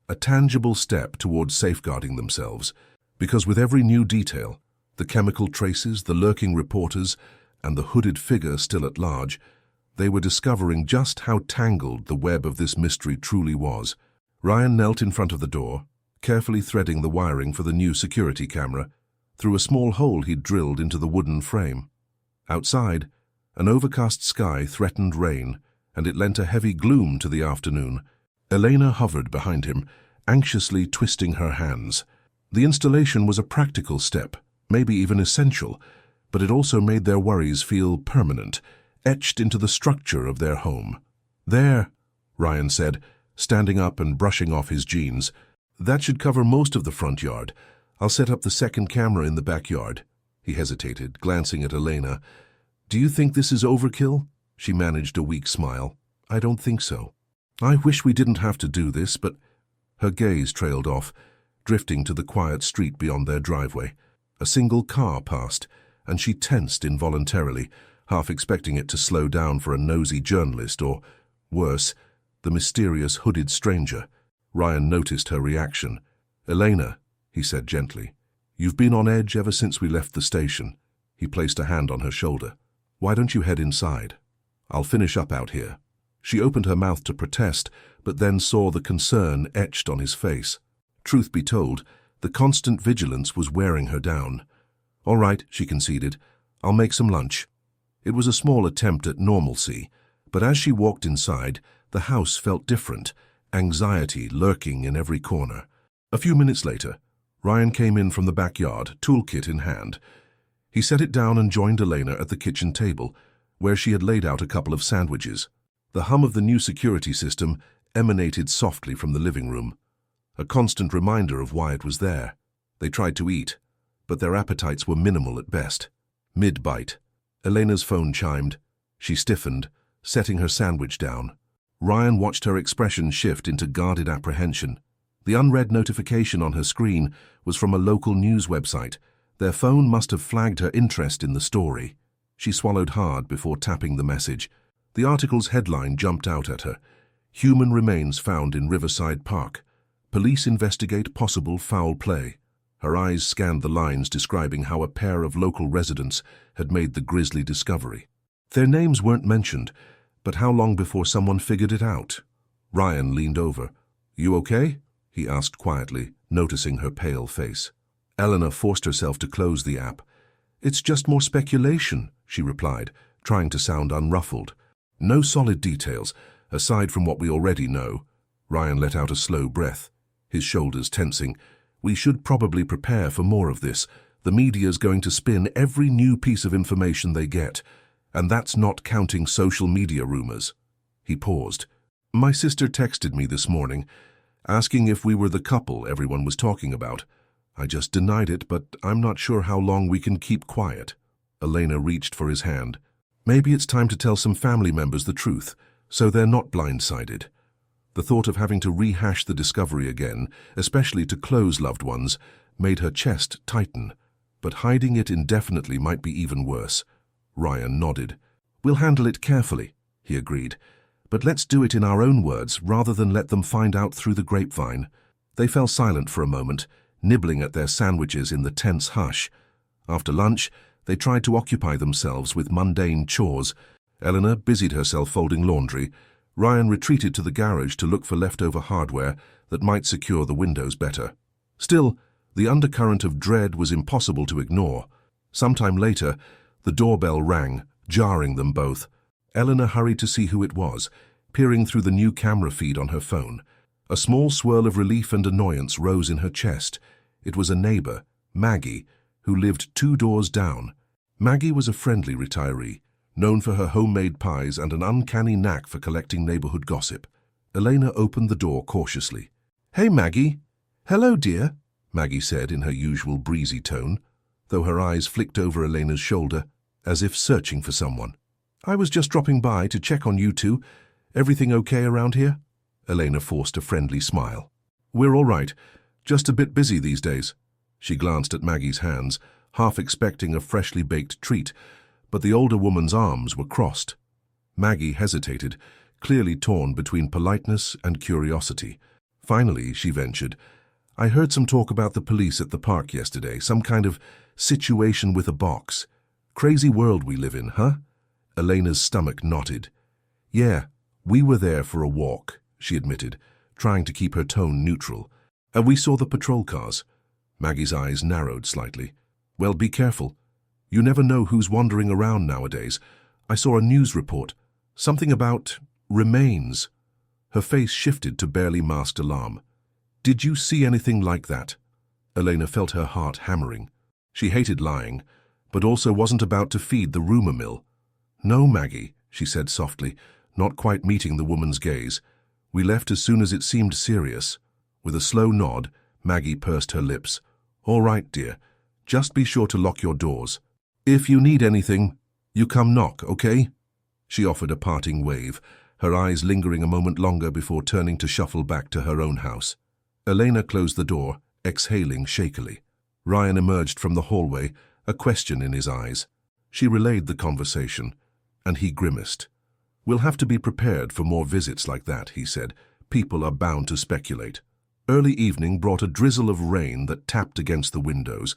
a tangible step towards safeguarding themselves, because with every new detail, the chemical traces, the lurking reporters, and the hooded figure still at large, they were discovering just how tangled the web of this mystery truly was. Ryan knelt in front of the door, carefully threading the wiring for the new security camera through a small hole he'd drilled into the wooden frame. Outside, an overcast sky threatened rain, and it lent a heavy gloom to the afternoon. Elena hovered behind him, anxiously twisting her hands. The installation was a practical step, maybe even essential, but it also made their worries feel permanent, etched into the structure of their home. "There," Ryan said, standing up and brushing off his jeans. "That should cover most of the front yard. I'll set up the second camera in the backyard." He hesitated, glancing at Elena. "Do you think this is overkill?" She managed a weak smile. "I don't think so. I wish we didn't have to do this, but—" Her gaze trailed off, drifting to the quiet street beyond their driveway. A single car passed, and she tensed involuntarily, half expecting it to slow down for a nosy journalist or, worse, the mysterious hooded stranger. Ryan noticed her reaction. "Elena," he said gently, "you've been on edge ever since we left the station." He placed a hand on her shoulder. "Why don't you head inside? I'll finish up out here." She opened her mouth to protest, but then saw the concern etched on his face. Truth be told, the constant vigilance was wearing her down. "All right," she conceded. "I'll make some lunch." It was a small attempt at normalcy, but as she walked inside, the house felt different, anxiety lurking in every corner. A few minutes later, Ryan came in from the backyard, toolkit in hand. He set it down and joined Elena at the kitchen table, where she had laid out a couple of sandwiches. The hum of the new security system emanated softly from the living room, a constant reminder of why it was there. They tried to eat, but their appetites were minimal at best. Mid-bite, Elena's phone chimed. She stiffened, setting her sandwich down. Ryan watched her expression shift into guarded apprehension. The unread notification on her screen was from a local news website. Their phone must have flagged her interest in the story. She swallowed hard before tapping the message. The article's headline jumped out at her. "Human remains found in Riverside Park. Police investigate possible foul play." Her eyes scanned the lines describing how a pair of local residents had made the grisly discovery. Their names weren't mentioned, but how long before someone figured it out? Ryan leaned over. "You okay?" he asked quietly, noticing her pale face. Eleanor forced herself to close the app. "It's just more speculation," she replied, trying to sound unruffled. "No solid details, aside from what we already know." Ryan let out a slow breath, his shoulders tensing. "We should probably prepare for more of this. The media's going to spin every new piece of information they get, and that's not counting social media rumors." He paused. "My sister texted me this morning, asking if we were the couple everyone was talking about. I just denied it, but I'm not sure how long we can keep quiet." Elena reached for his hand. "Maybe it's time to tell some family members the truth, so they're not blindsided." The thought of having to rehash the discovery again, especially to close loved ones, made her chest tighten. But hiding it indefinitely might be even worse. Ryan nodded. "We'll handle it carefully," he agreed. "But let's do it in our own words rather than let them find out through the grapevine." They fell silent for a moment, nibbling at their sandwiches in the tense hush. After lunch, they tried to occupy themselves with mundane chores. Eleanor busied herself folding laundry. Ryan retreated to the garage to look for leftover hardware that might secure the windows better. Still, the undercurrent of dread was impossible to ignore. Sometime later, the doorbell rang, jarring them both. Eleanor hurried to see who it was, peering through the new camera feed on her phone. A small swirl of relief and annoyance rose in her chest. It was a neighbor, Maggie, who lived 2 doors down. Maggie was a friendly retiree, known for her homemade pies and an uncanny knack for collecting neighborhood gossip. Elena opened the door cautiously. "Hey, Maggie." "Hello, dear," Maggie said in her usual breezy tone, though her eyes flicked over Elena's shoulder, as if searching for someone. "I was just dropping by to check on you two. Everything okay around here?" Elena forced a friendly smile. "We're all right, just a bit busy these days." She glanced at Maggie's hands, half expecting a freshly baked treat, but the older woman's arms were crossed. Maggie hesitated, clearly torn between politeness and curiosity. Finally, she ventured, "I heard some talk about the police at the park yesterday, some kind of situation with a box. Crazy world we live in, huh?" Elena's stomach knotted. "Yeah, we were there for a walk," she admitted, trying to keep her tone neutral. "And we saw the patrol cars." Maggie's eyes narrowed slightly. "Well, be careful. You never know who's wandering around nowadays. I saw a news report. Something about remains." Her face shifted to barely masked alarm. "Did you see anything like that?" Elena felt her heart hammering. She hated lying, but also wasn't about to feed the rumor mill. "No, Maggie," she said softly, not quite meeting the woman's gaze. "We left as soon as it seemed serious." With a slow nod, Maggie pursed her lips. "All right, dear. Just be sure to lock your doors. If you need anything, you come knock, okay?" She offered a parting wave, her eyes lingering a moment longer before turning to shuffle back to her own house. Elena closed the door, exhaling shakily. Ryan emerged from the hallway, a question in his eyes. She relayed the conversation, and he grimaced. "We'll have to be prepared for more visits like that," he said. "People are bound to speculate." Early evening brought a drizzle of rain that tapped against the windows.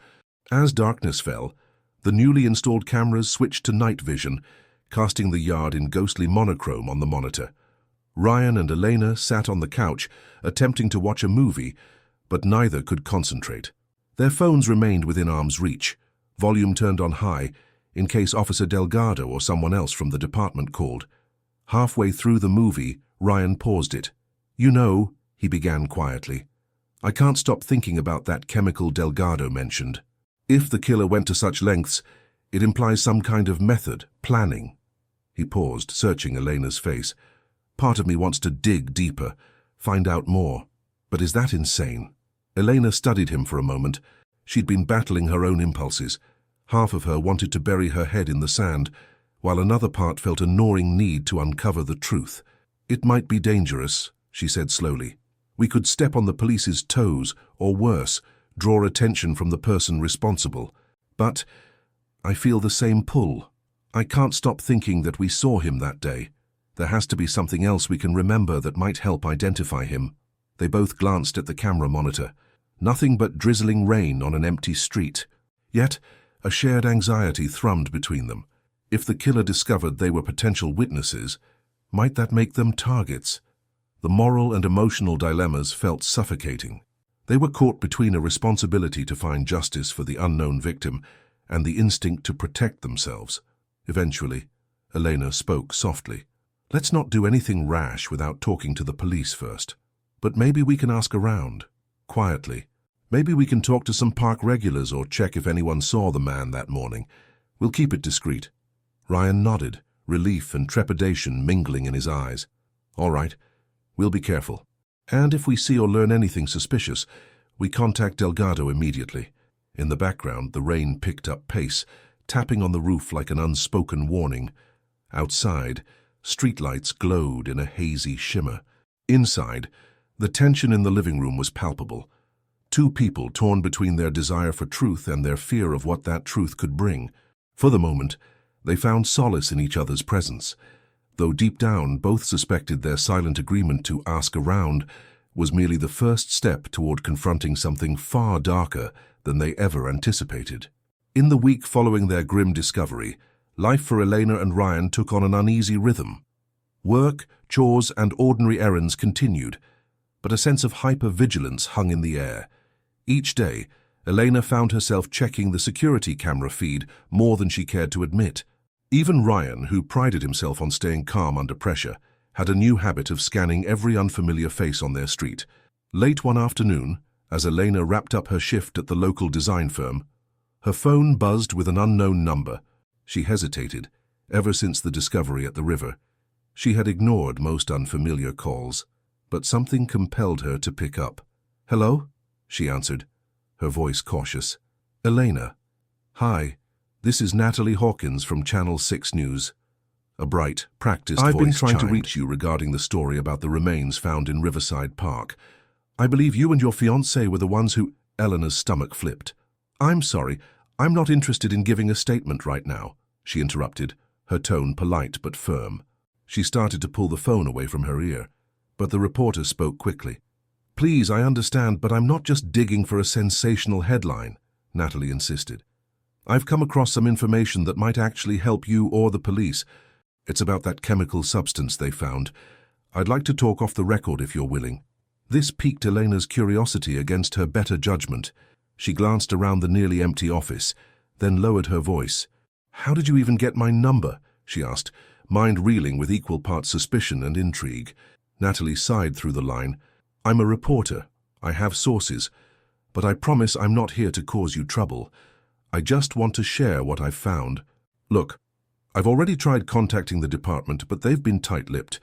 As darkness fell, the newly installed cameras switched to night vision, casting the yard in ghostly monochrome on the monitor. Ryan and Elena sat on the couch, attempting to watch a movie, but neither could concentrate. Their phones remained within arm's reach, volume turned on high, in case Officer Delgado or someone else from the department called. Halfway through the movie, Ryan paused it. "You know," he began quietly, "I can't stop thinking about that chemical Delgado mentioned. If the killer went to such lengths, it implies some kind of method, planning." He paused, searching Elena's face. "Part of me wants to dig deeper, find out more. But is that insane?" Elena studied him for a moment. She'd been battling her own impulses. Half of her wanted to bury her head in the sand, while another part felt a gnawing need to uncover the truth. "It might be dangerous," she said slowly. "We could step on the police's toes, or worse, draw attention from the person responsible. But I feel the same pull. I can't stop thinking that we saw him that day. There has to be something else we can remember that might help identify him." They both glanced at the camera monitor. Nothing but drizzling rain on an empty street. Yet, a shared anxiety thrummed between them. If the killer discovered they were potential witnesses, might that make them targets? The moral and emotional dilemmas felt suffocating. They were caught between a responsibility to find justice for the unknown victim and the instinct to protect themselves. Eventually, Elena spoke softly. "Let's not do anything rash without talking to the police first. But maybe we can ask around, quietly. Maybe we can talk to some park regulars or check if anyone saw the man that morning. We'll keep it discreet." Ryan nodded, relief and trepidation mingling in his eyes. "All right, we'll be careful. And if we see or learn anything suspicious, we contact Delgado immediately." In the background, the rain picked up pace, tapping on the roof like an unspoken warning. Outside, streetlights glowed in a hazy shimmer. Inside, the tension in the living room was palpable. Two people torn between their desire for truth and their fear of what that truth could bring. For the moment, they found solace in each other's presence, though deep down both suspected their silent agreement to ask around was merely the first step toward confronting something far darker than they ever anticipated. In the week following their grim discovery, life for Elena and Ryan took on an uneasy rhythm. Work, chores, and ordinary errands continued, but a sense of hyper-vigilance hung in the air. Each day, Elena found herself checking the security camera feed more than she cared to admit. Even Ryan, who prided himself on staying calm under pressure, had a new habit of scanning every unfamiliar face on their street. Late one afternoon, as Elena wrapped up her shift at the local design firm, her phone buzzed with an unknown number. She hesitated. Ever since the discovery at the river, she had ignored most unfamiliar calls, but something compelled her to pick up. "Hello?" she answered, her voice cautious. "Elena. Hi, this is Natalie Hawkins from Channel 6 News." A bright, practiced voice chimed. "I've been trying to reach you regarding the story about the remains found in Riverside Park. I believe you and your fiancé were the ones who—" Eleanor's stomach flipped. "I'm sorry, I'm not interested in giving a statement right now," she interrupted, her tone polite but firm. She started to pull the phone away from her ear, but the reporter spoke quickly. "Please, I understand, but I'm not just digging for a sensational headline," Natalie insisted. "I've come across some information that might actually help you or the police. It's about that chemical substance they found. I'd like to talk off the record if you're willing." This piqued Elena's curiosity against her better judgment. She glanced around the nearly empty office, then lowered her voice. "How did you even get my number?" she asked, mind reeling with equal parts suspicion and intrigue. Natalie sighed through the line. "I'm a reporter. I have sources. But I promise I'm not here to cause you trouble. I just want to share what I've found. Look, I've already tried contacting the department, but they've been tight-lipped.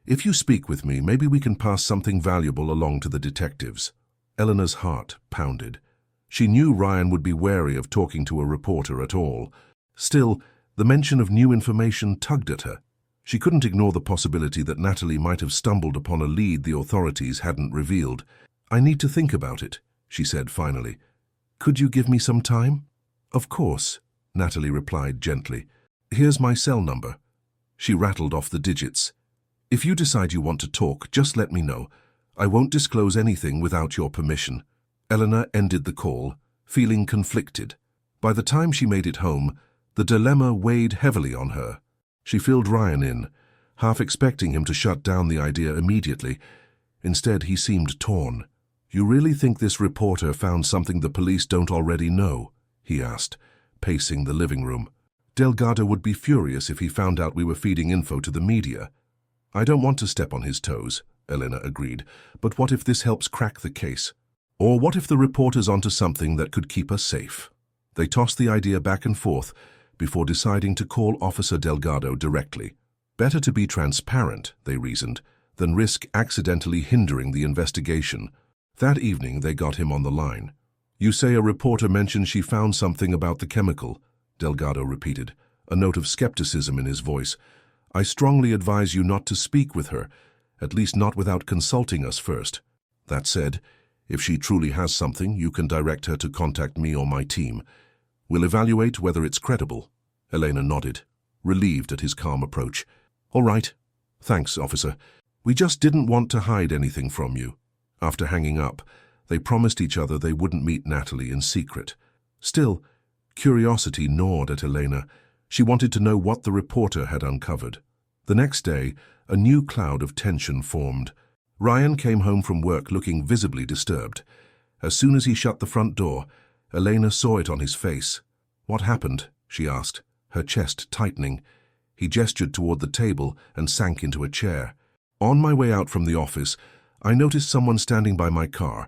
If you speak with me, maybe we can pass something valuable along to the detectives." Eleanor's heart pounded. She knew Ryan would be wary of talking to a reporter at all. Still, the mention of new information tugged at her. She couldn't ignore the possibility that Natalie might have stumbled upon a lead the authorities hadn't revealed. "I need to think about it," she said finally. "Could you give me some time?" "Of course," Natalie replied gently. "Here's my cell number." She rattled off the digits. "If you decide you want to talk, just let me know. I won't disclose anything without your permission." Eleanor ended the call, feeling conflicted. By the time she made it home, the dilemma weighed heavily on her. She filled Ryan in, half expecting him to shut down the idea immediately. Instead, he seemed torn. "You really think this reporter found something the police don't already know?" he asked, pacing the living room. "Delgado would be furious if he found out we were feeding info to the media." "I don't want to step on his toes," Elena agreed, "but what if this helps crack the case? Or what if the reporter's onto something that could keep us safe?" They tossed the idea back and forth before deciding to call Officer Delgado directly. Better to be transparent, they reasoned, than risk accidentally hindering the investigation. That evening they got him on the line. "You say a reporter mentioned she found something about the chemical," Delgado repeated, a note of skepticism in his voice. "I strongly advise you not to speak with her, at least not without consulting us first. That said, if she truly has something, you can direct her to contact me or my team. We'll evaluate whether it's credible." Elena nodded, relieved at his calm approach. "All right. Thanks, officer. We just didn't want to hide anything from you." After hanging up, they promised each other they wouldn't meet Natalie in secret. Still, curiosity gnawed at Elena. She wanted to know what the reporter had uncovered. The next day, a new cloud of tension formed. Ryan came home from work looking visibly disturbed. As soon as he shut the front door, Elena saw it on his face. "What happened?" she asked, her chest tightening. He gestured toward the table and sank into a chair. "On my way out from the office, I noticed someone standing by my car.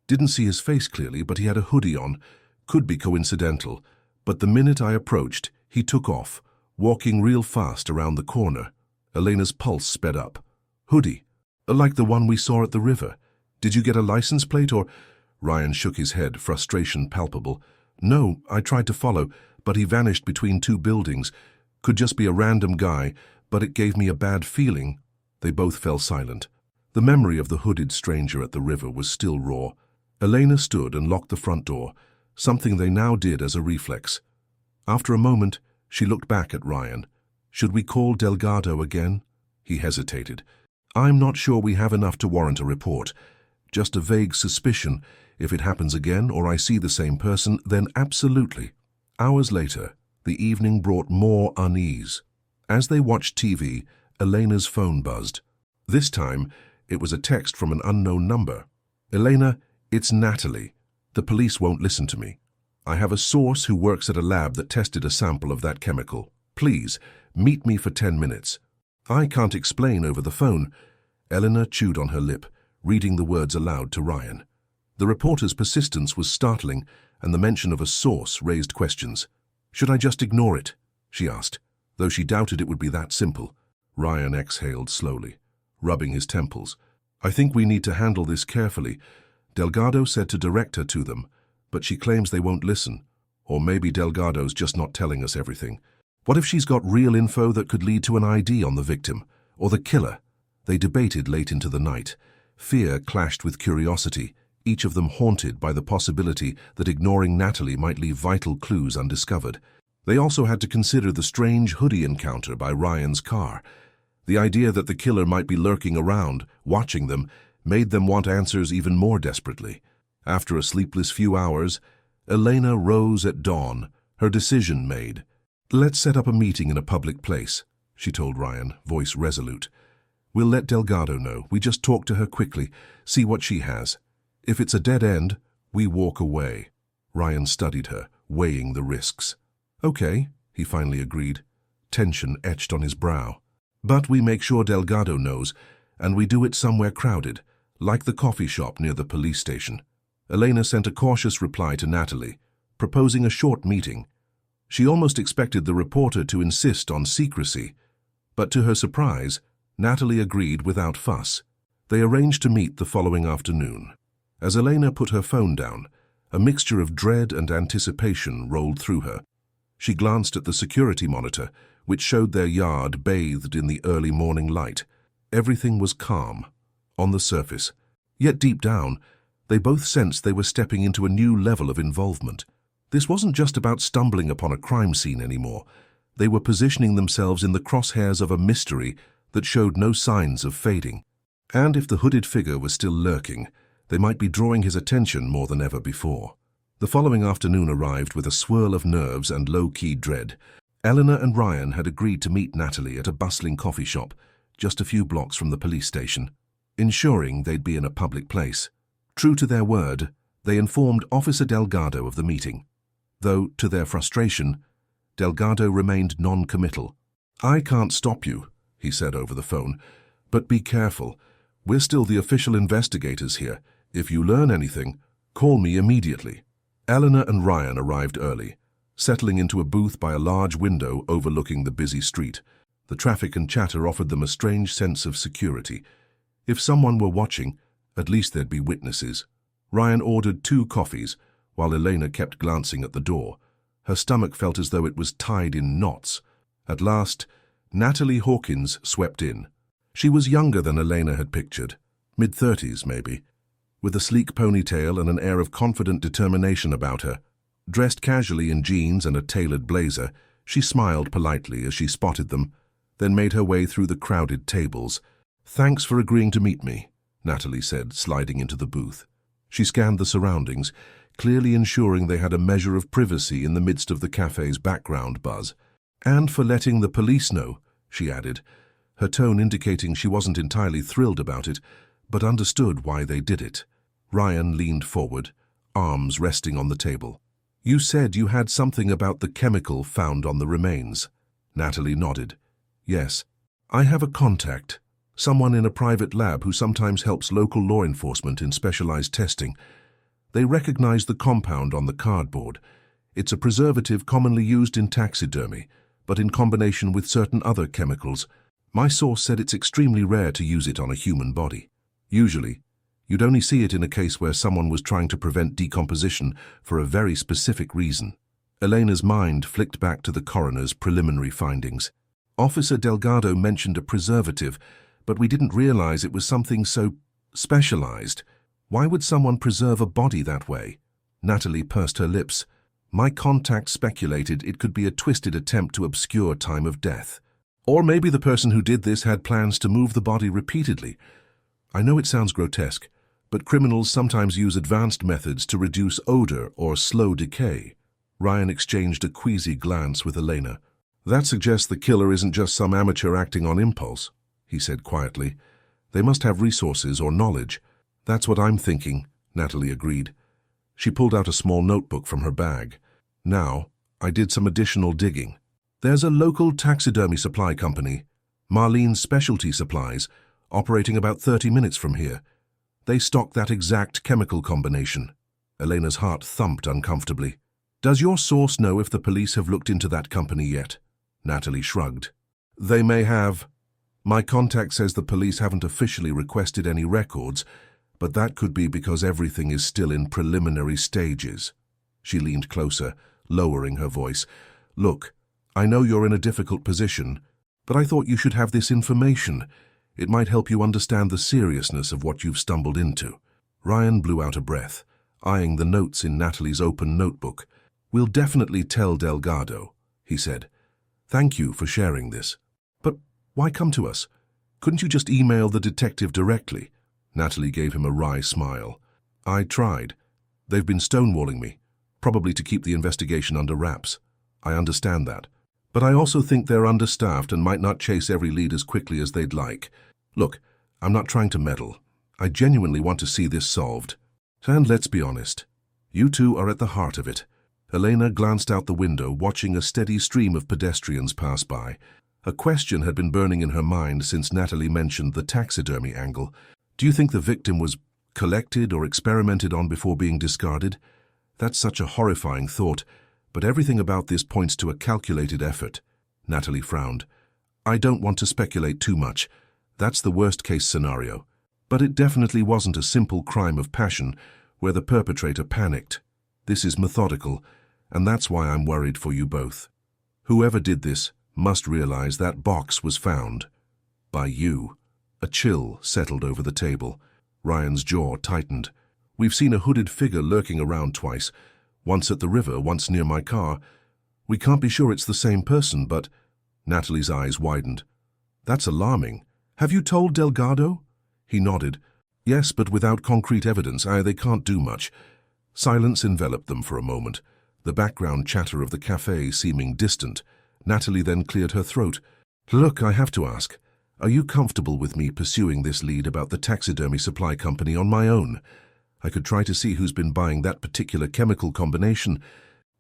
Didn't see his face clearly, but he had a hoodie on. Could be coincidental. But the minute I approached, he took off, walking real fast around the corner." Elena's pulse sped up. "Hoodie? Like the one we saw at the river. Did you get a license plate or—" Ryan shook his head, frustration palpable. "No, I tried to follow, but he vanished between two buildings. Could just be a random guy, but it gave me a bad feeling." They both fell silent. The memory of the hooded stranger at the river was still raw. Elena stood and locked the front door, something they now did as a reflex. After a moment, she looked back at Ryan. "Should we call Delgado again?" He hesitated. "I'm not sure we have enough to warrant a report. Just a vague suspicion. If it happens again or I see the same person, then absolutely." Hours later, the evening brought more unease. As they watched TV, Elena's phone buzzed. This time, it was a text from an unknown number. "Elena, it's Natalie. The police won't listen to me. I have a source who works at a lab that tested a sample of that chemical. Please, meet me for 10 minutes. "I can't explain over the phone." Eleanor chewed on her lip, reading the words aloud to Ryan. The reporter's persistence was startling, and the mention of a source raised questions. "Should I just ignore it?" she asked, though she doubted it would be that simple. Ryan exhaled slowly, rubbing his temples. "I think we need to handle this carefully. Delgado said to direct her to them, but she claims they won't listen. Or maybe Delgado's just not telling us everything. What if she's got real info that could lead to an ID on the victim, or the killer?" They debated late into the night. Fear clashed with curiosity, each of them haunted by the possibility that ignoring Natalie might leave vital clues undiscovered. They also had to consider the strange hoodie encounter by Ryan's car. The idea that the killer might be lurking around, watching them, made them want answers even more desperately. After a sleepless few hours, Elena rose at dawn, her decision made. "Let's set up a meeting in a public place," she told Ryan, voice resolute. "We'll let Delgado know. We just talk to her quickly, see what she has. If it's a dead end, we walk away." Ryan studied her, weighing the risks. "Okay," he finally agreed. Tension etched on his brow. "But we make sure Delgado knows, and we do it somewhere crowded, like the coffee shop near the police station." Elena sent a cautious reply to Natalie, proposing a short meeting. She almost expected the reporter to insist on secrecy, but to her surprise, Natalie agreed without fuss. They arranged to meet the following afternoon. As Elena put her phone down, a mixture of dread and anticipation rolled through her. She glanced at the security monitor, which showed their yard bathed in the early morning light. Everything was calm, on the surface. Yet deep down, they both sensed they were stepping into a new level of involvement. This wasn't just about stumbling upon a crime scene anymore. They were positioning themselves in the crosshairs of a mystery that showed no signs of fading. And if the hooded figure was still lurking, they might be drawing his attention more than ever before. The following afternoon arrived with a swirl of nerves and low-key dread. Eleanor and Ryan had agreed to meet Natalie at a bustling coffee shop, just a few blocks from the police station, ensuring they'd be in a public place. True to their word, they informed Officer Delgado of the meeting, though, to their frustration, Delgado remained non-committal. "I can't stop you," he said over the phone, "but be careful. We're still the official investigators here. If you learn anything, call me immediately." Eleanor and Ryan arrived early, settling into a booth by a large window overlooking the busy street. The traffic and chatter offered them a strange sense of security. If someone were watching, at least there'd be witnesses. Ryan ordered 2 coffees, while Elena kept glancing at the door. Her stomach felt as though it was tied in knots. At last, Natalie Hawkins swept in. She was younger than Elena had pictured, mid-30s maybe, with a sleek ponytail and an air of confident determination about her. Dressed casually in jeans and a tailored blazer, she smiled politely as she spotted them, then made her way through the crowded tables. "Thanks for agreeing to meet me," Natalie said, sliding into the booth. She scanned the surroundings, clearly ensuring they had a measure of privacy in the midst of the cafe's background buzz. "And for letting the police know," she added, her tone indicating she wasn't entirely thrilled about it, but understood why they did it. Ryan leaned forward, arms resting on the table. "You said you had something about the chemical found on the remains." Natalie nodded. "Yes, I have a contact, someone in a private lab who sometimes helps local law enforcement in specialized testing. They recognized the compound on the cardboard. It's a preservative commonly used in taxidermy, but in combination with certain other chemicals. My source said it's extremely rare to use it on a human body. Usually, you'd only see it in a case where someone was trying to prevent decomposition for a very specific reason." Elena's mind flicked back to the coroner's preliminary findings. "Officer Delgado mentioned a preservative, but we didn't realize it was something so specialized. Why would someone preserve a body that way?" Natalie pursed her lips. "My contact speculated it could be a twisted attempt to obscure time of death. Or maybe the person who did this had plans to move the body repeatedly. I know it sounds grotesque, but criminals sometimes use advanced methods to reduce odor or slow decay." Ryan exchanged a queasy glance with Elena. "That suggests the killer isn't just some amateur acting on impulse," he said quietly. "They must have resources or knowledge." "That's what I'm thinking," Natalie agreed. She pulled out a small notebook from her bag. "Now, I did some additional digging. There's a local taxidermy supply company, Marlene's Specialty Supplies, operating about 30 minutes from here. They stock that exact chemical combination." Elena's heart thumped uncomfortably. "Does your source know if the police have looked into that company yet?" Natalie shrugged. "They may have. My contact says the police haven't officially requested any records, but that could be because everything is still in preliminary stages." She leaned closer, lowering her voice. "Look, I know you're in a difficult position, but I thought you should have this information. It might help you understand the seriousness of what you've stumbled into." Ryan blew out a breath, eyeing the notes in Natalie's open notebook. "We'll definitely tell Delgado," he said. "Thank you for sharing this. But why come to us? Couldn't you just email the detective directly?" Natalie gave him a wry smile. "I tried. They've been stonewalling me, probably to keep the investigation under wraps. I understand that. But I also think they're understaffed and might not chase every lead as quickly as they'd like. Look, I'm not trying to meddle. I genuinely want to see this solved. And let's be honest, you two are at the heart of it." Elena glanced out the window, watching a steady stream of pedestrians pass by. A question had been burning in her mind since Natalie mentioned the taxidermy angle. "Do you think the victim was collected or experimented on before being discarded? That's such a horrifying thought, but everything about this points to a calculated effort. Natalie frowned. I don't want to speculate too much. That's the worst-case scenario. But it definitely wasn't a simple crime of passion where the perpetrator panicked. This is methodical, and that's why I'm worried for you both. Whoever did this must realize that box was found by you. A chill settled over the table. Ryan's jaw tightened. We've seen a hooded figure lurking around twice, once at the river, once near my car. We can't be sure it's the same person, but... Natalie's eyes widened. That's alarming. Have you told Delgado? He nodded. Yes, but without concrete evidence, they can't do much. Silence enveloped them for a moment, the background chatter of the cafe seeming distant. Natalie then cleared her throat. Look, I have to ask, are you comfortable with me pursuing this lead about the taxidermy supply company on my own? I could try to see who's been buying that particular chemical combination.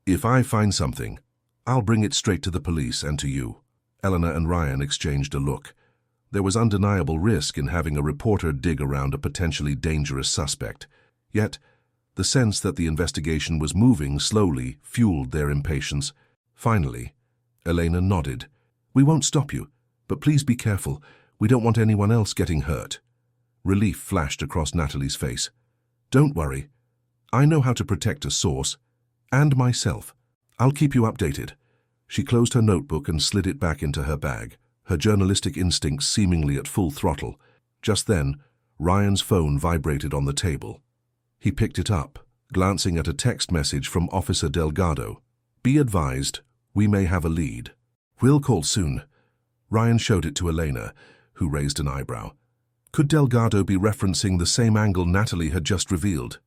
If I find something, I'll bring it straight to the police and to you. Eleanor and Ryan exchanged a look. There was undeniable risk in having a reporter dig around a potentially dangerous suspect. Yet, the sense that the investigation was moving slowly fueled their impatience. Finally, Elena nodded. We won't stop you, but please be careful. We don't want anyone else getting hurt. Relief flashed across Natalie's face. Don't worry. I know how to protect a source, and myself. I'll keep you updated. She closed her notebook and slid it back into her bag, her journalistic instincts seemingly at full throttle. Just then, Ryan's phone vibrated on the table. He picked it up, glancing at a text message from Officer Delgado. Be advised, we may have a lead. We'll call soon. Ryan showed it to Elena, who raised an eyebrow. Could Delgado be referencing the same angle Natalie had just revealed?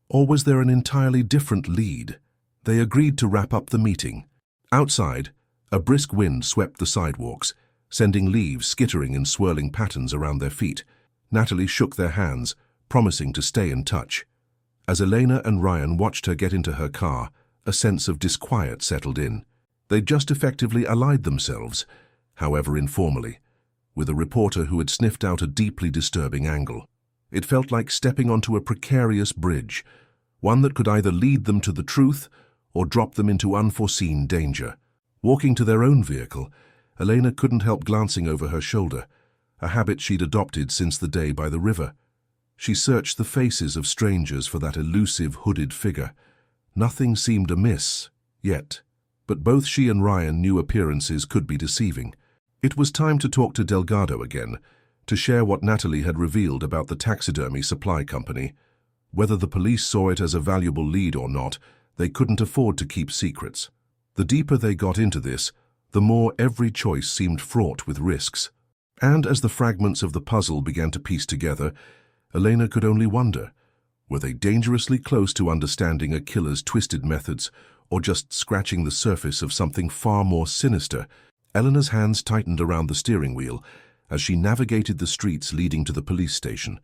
Or was there an entirely different lead? They agreed to wrap up the meeting. Outside, a brisk wind swept the sidewalks, sending leaves skittering in swirling patterns around their feet. Natalie shook their hands, promising to stay in touch. As Elena and Ryan watched her get into her car, a sense of disquiet settled in. They'd just effectively allied themselves, however informally, with a reporter who had sniffed out a deeply disturbing angle. It felt like stepping onto a precarious bridge, one that could either lead them to the truth or drop them into unforeseen danger. Walking to their own vehicle, Elena couldn't help glancing over her shoulder, a habit she'd adopted since the day by the river. She searched the faces of strangers for that elusive hooded figure. Nothing seemed amiss, yet, but both she and Ryan knew appearances could be deceiving. It was time to talk to Delgado again, to share what Natalie had revealed about the taxidermy supply company. Whether the police saw it as a valuable lead or not, they couldn't afford to keep secrets. The deeper they got into this, the more every choice seemed fraught with risks. And as the fragments of the puzzle began to piece together, Elena could only wonder, were they dangerously close to understanding a killer's twisted methods, or just scratching the surface of something far more sinister? Eleanor's hands tightened around the steering wheel as she navigated the streets leading to the police station.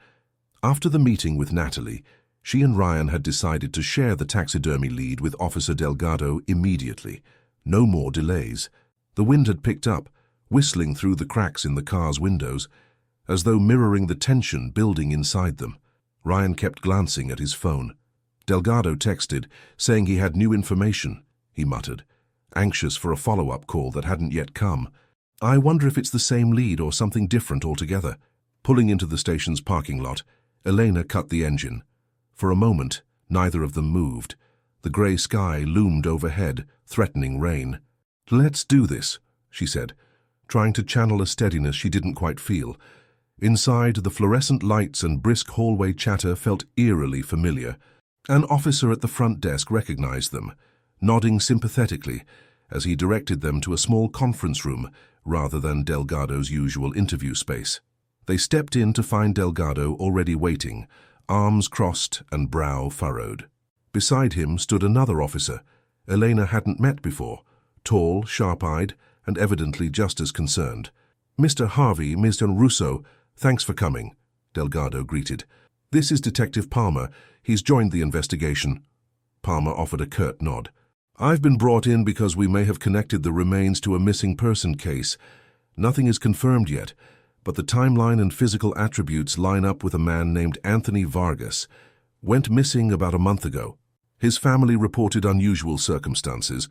After the meeting with Natalie, she and Ryan had decided to share the taxidermy lead with Officer Delgado immediately. No more delays. The wind had picked up, whistling through the cracks in the car's windows, as though mirroring the tension building inside them. Ryan kept glancing at his phone. Delgado texted, saying he had new information, he muttered, anxious for a follow-up call that hadn't yet come. I wonder if it's the same lead or something different altogether. Pulling into the station's parking lot, Elena cut the engine. For a moment, neither of them moved. The grey sky loomed overhead, threatening rain. Let's do this, she said, trying to channel a steadiness she didn't quite feel. Inside, the fluorescent lights and brisk hallway chatter felt eerily familiar. An officer at the front desk recognized them, nodding sympathetically as he directed them to a small conference room rather than Delgado's usual interview space. They stepped in to find Delgado already waiting, arms crossed and brow furrowed. Beside him stood another officer Elena hadn't met before, tall, sharp-eyed, and evidently just as concerned. Mr. Harvey, Mr. Russo, thanks for coming, Delgado greeted. This is Detective Palmer. He's joined the investigation. Palmer offered a curt nod. I've been brought in because we may have connected the remains to a missing person case. Nothing is confirmed yet, but the timeline and physical attributes line up with a man named Anthony Vargas. Went missing about a month ago. His family reported unusual circumstances,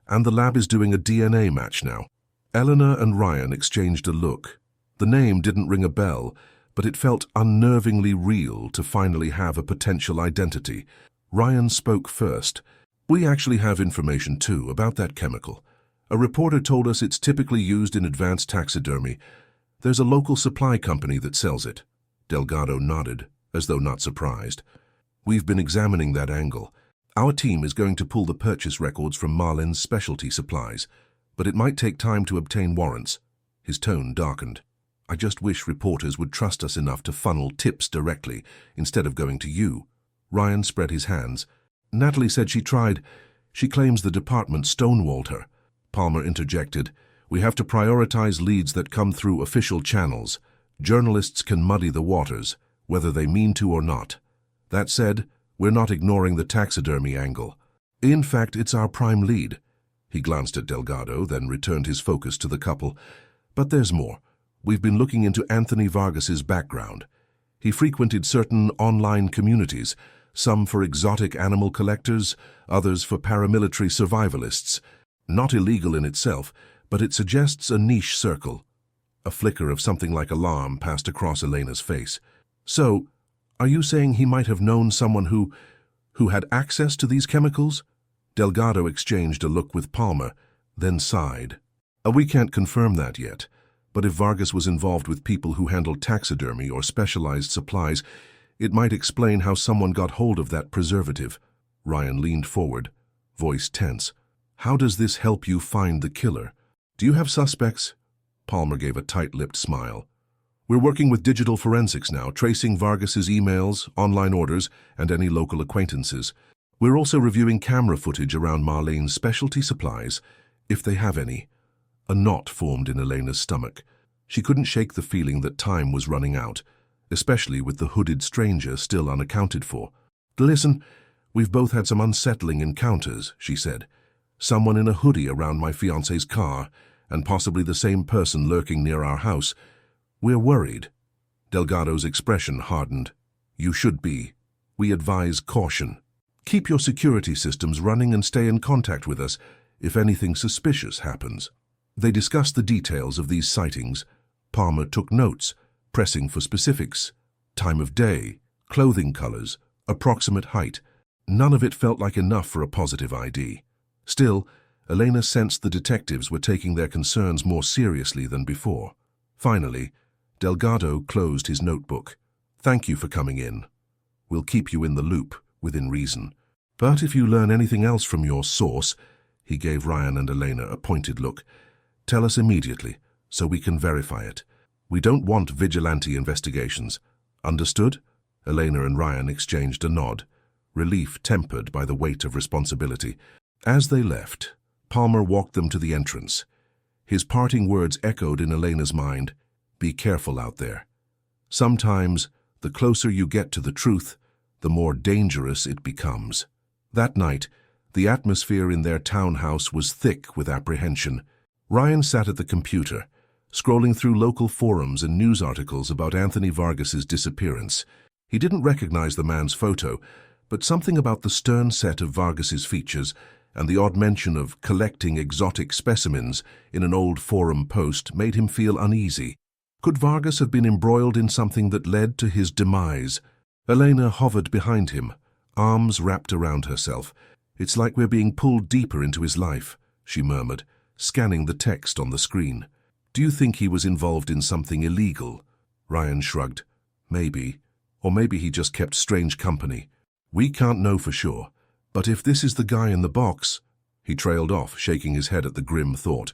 and the lab is doing a DNA match now. Eleanor and Ryan exchanged a look. The name didn't ring a bell, but it felt unnervingly real to finally have a potential identity. Ryan spoke first. We actually have information too about that chemical. A reporter told us it's typically used in advanced taxidermy. There's a local supply company that sells it. Delgado nodded, as though not surprised. We've been examining that angle. Our team is going to pull the purchase records from Marlin's specialty supplies, but it might take time to obtain warrants. His tone darkened. I just wish reporters would trust us enough to funnel tips directly, instead of going to you. Ryan spread his hands. Natalie said she tried. She claims the department stonewalled her. Palmer interjected. We have to prioritize leads that come through official channels. Journalists can muddy the waters, whether they mean to or not. That said, we're not ignoring the taxidermy angle. In fact, it's our prime lead. He glanced at Delgado, then returned his focus to the couple. But there's more. We've been looking into Anthony Vargas's background. He frequented certain online communities, some for exotic animal collectors, others for paramilitary survivalists. Not illegal in itself, but it suggests a niche circle. A flicker of something like alarm passed across Elena's face. So, are you saying he might have known someone who had access to these chemicals? Delgado exchanged a look with Palmer, then sighed. We can't confirm that yet, but if Vargas was involved with people who handled taxidermy or specialized supplies, it might explain how someone got hold of that preservative. Ryan leaned forward, voice tense. How does this help you find the killer? Do you have suspects? Palmer gave a tight-lipped smile. We're working with digital forensics now, tracing Vargas's emails, online orders, and any local acquaintances. We're also reviewing camera footage around Marlene's specialty supplies, if they have any. A knot formed in Elena's stomach. She couldn't shake the feeling that time was running out, especially with the hooded stranger still unaccounted for. Listen, we've both had some unsettling encounters, she said. Someone in a hoodie around my fiancé's car, and possibly the same person lurking near our house. We're worried. Delgado's expression hardened. You should be. We advise caution. Keep your security systems running and stay in contact with us if anything suspicious happens. They discussed the details of these sightings. Palmer took notes, pressing for specifics. Time of day, clothing colors, approximate height. None of it felt like enough for a positive ID. Still, Elena sensed the detectives were taking their concerns more seriously than before. Finally, Delgado closed his notebook. Thank you for coming in. We'll keep you in the loop, within reason. But if you learn anything else from your source, he gave Ryan and Elena a pointed look, tell us immediately, so we can verify it. We don't want vigilante investigations. Understood? Elena and Ryan exchanged a nod, relief tempered by the weight of responsibility. As they left, Palmer walked them to the entrance. His parting words echoed in Elena's mind. Be careful out there. Sometimes, the closer you get to the truth, the more dangerous it becomes. That night, the atmosphere in their townhouse was thick with apprehension. Ryan sat at the computer, scrolling through local forums and news articles about Anthony Vargas's disappearance. He didn't recognize the man's photo, but something about the stern set of Vargas's features and the odd mention of collecting exotic specimens in an old forum post made him feel uneasy. Could Vargas have been embroiled in something that led to his demise? Elena hovered behind him, arms wrapped around herself. It's like we're being pulled deeper into his life, she murmured, scanning the text on the screen. Do you think he was involved in something illegal? Ryan shrugged. Maybe. Or maybe he just kept strange company. We can't know for sure. But if this is the guy in the box... He trailed off, shaking his head at the grim thought.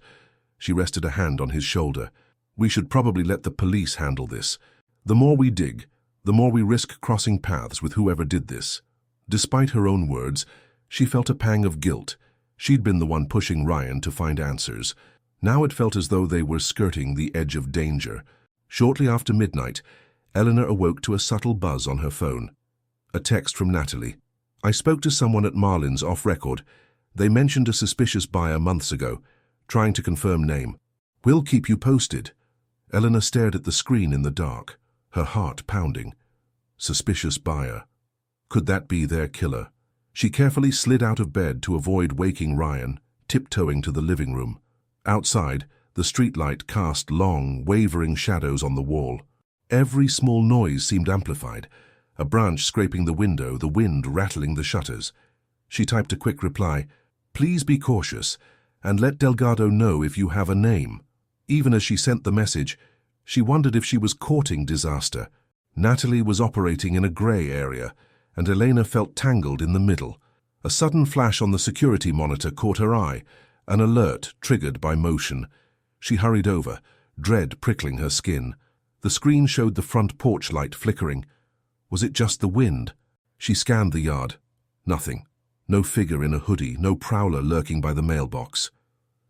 She rested a hand on his shoulder. We should probably let the police handle this. The more we dig, the more we risk crossing paths with whoever did this. Despite her own words, she felt a pang of guilt. She'd been the one pushing Ryan to find answers. Now it felt as though they were skirting the edge of danger. Shortly after midnight, Eleanor awoke to a subtle buzz on her phone. A text from Natalie. I spoke to someone at Marlin's off record. They mentioned a suspicious buyer months ago, trying to confirm name. We'll keep you posted. Eleanor stared at the screen in the dark, her heart pounding. Suspicious buyer. Could that be their killer? She carefully slid out of bed to avoid waking Ryan, tiptoeing to the living room. Outside, the streetlight cast long, wavering shadows on the wall. Every small noise seemed amplified. A branch scraping the window, the wind rattling the shutters. She typed a quick reply, "Please be cautious, and let Delgado know if you have a name." Even as she sent the message, she wondered if she was courting disaster. Natalie was operating in a grey area, and Elena felt tangled in the middle. A sudden flash on the security monitor caught her eye, an alert triggered by motion. She hurried over, dread prickling her skin. The screen showed the front porch light flickering. Was it just the wind? She scanned the yard. Nothing. No figure in a hoodie, no prowler lurking by the mailbox.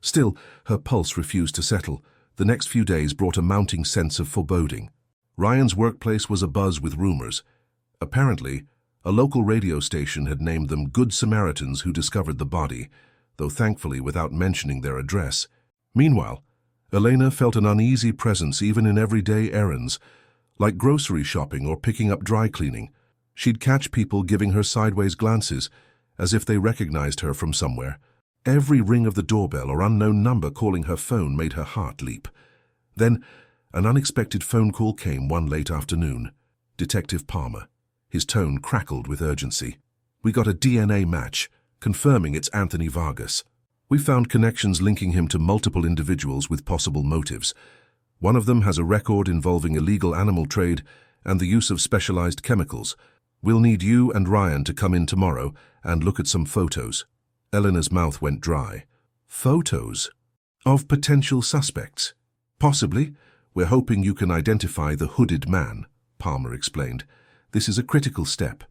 Still, her pulse refused to settle. The next few days brought a mounting sense of foreboding. Ryan's workplace was abuzz with rumors. Apparently, a local radio station had named them Good Samaritans who discovered the body, though thankfully without mentioning their address. Meanwhile, Elena felt an uneasy presence even in everyday errands, like grocery shopping or picking up dry cleaning. She'd catch people giving her sideways glances, as if they recognized her from somewhere. Every ring of the doorbell or unknown number calling her phone made her heart leap. Then, an unexpected phone call came one late afternoon. Detective Palmer. His tone crackled with urgency. "We got a DNA match, confirming it's Anthony Vargas. We found connections linking him to multiple individuals with possible motives. One of them has a record involving illegal animal trade and the use of specialized chemicals. We'll need you and Ryan to come in tomorrow and look at some photos." Eleanor's mouth went dry. "Photos? Of potential suspects?" "Possibly. We're hoping you can identify the hooded man," Palmer explained. "This is a critical step.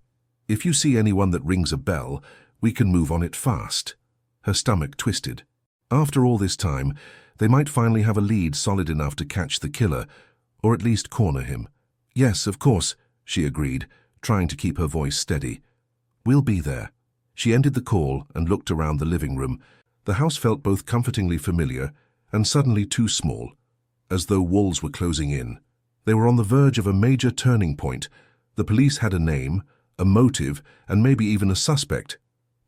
If you see anyone that rings a bell, we can move on it fast." Her stomach twisted. After all this time, they might finally have a lead solid enough to catch the killer, or at least corner him. "Yes, of course," she agreed, trying to keep her voice steady. "We'll be there." She ended the call and looked around the living room. The house felt both comfortingly familiar and suddenly too small, as though walls were closing in. They were on the verge of a major turning point. The police had a name, a motive, and maybe even a suspect,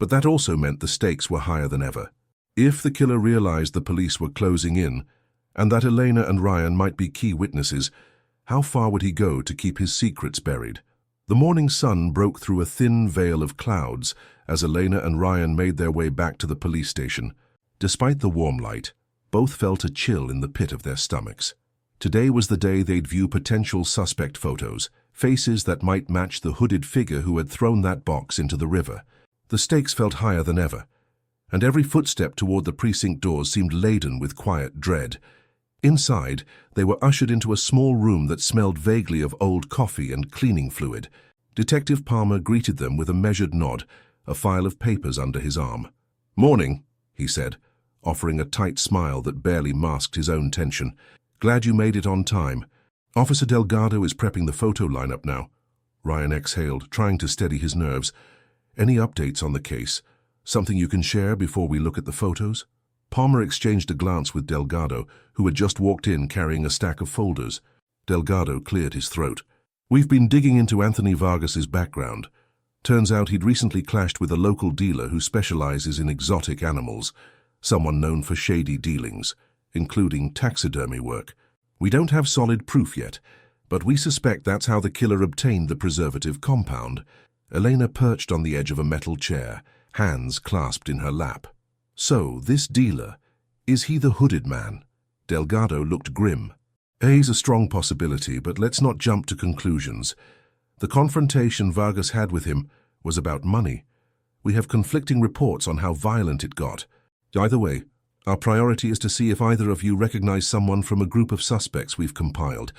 but that also meant the stakes were higher than ever. If the killer realized the police were closing in, and that Elena and Ryan might be key witnesses, how far would he go to keep his secrets buried? The morning sun broke through a thin veil of clouds as Elena and Ryan made their way back to the police station. Despite the warm light, both felt a chill in the pit of their stomachs. Today was the day they'd view potential suspect photos, faces that might match the hooded figure who had thrown that box into the river. The stakes felt higher than ever, and every footstep toward the precinct doors seemed laden with quiet dread. Inside, they were ushered into a small room that smelled vaguely of old coffee and cleaning fluid. Detective Palmer greeted them with a measured nod, a file of papers under his arm. "Morning," he said, offering a tight smile that barely masked his own tension. "Glad you made it on time. Officer Delgado is prepping the photo lineup now." Ryan exhaled, trying to steady his nerves. "Any updates on the case? Something you can share before we look at the photos?" Palmer exchanged a glance with Delgado, who had just walked in carrying a stack of folders. Delgado cleared his throat. "We've been digging into Anthony Vargas's background. Turns out he'd recently clashed with a local dealer who specializes in exotic animals, someone known for shady dealings, including taxidermy work. We don't have solid proof yet, but we suspect that's how the killer obtained the preservative compound." Elena perched on the edge of a metal chair, hands clasped in her lap. "So, this dealer, is he the hooded man?" Delgado looked grim. "He's a strong possibility, but let's not jump to conclusions. The confrontation Vargas had with him was about money. We have conflicting reports on how violent it got. Either way, our priority is to see if either of you recognize someone from a group of suspects we've compiled,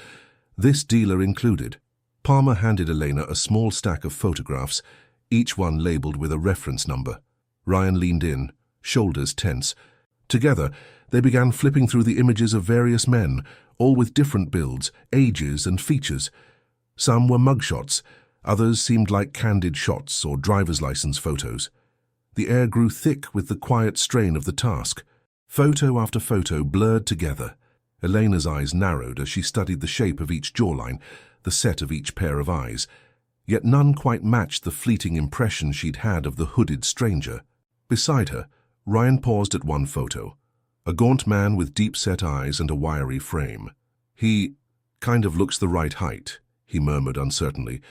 this dealer included." Palmer handed Elena a small stack of photographs, each one labeled with a reference number. Ryan leaned in, shoulders tense. Together, they began flipping through the images of various men, all with different builds, ages, and features. Some were mugshots, others seemed like candid shots or driver's license photos. The air grew thick with the quiet strain of the task. Photo after photo blurred together. Elena's eyes narrowed as she studied the shape of each jawline, the set of each pair of eyes. Yet none quite matched the fleeting impression she'd had of the hooded stranger. Beside her, Ryan paused at one photo. A gaunt man with deep-set eyes and a wiry frame. "He kind of looks the right height," he murmured uncertainly,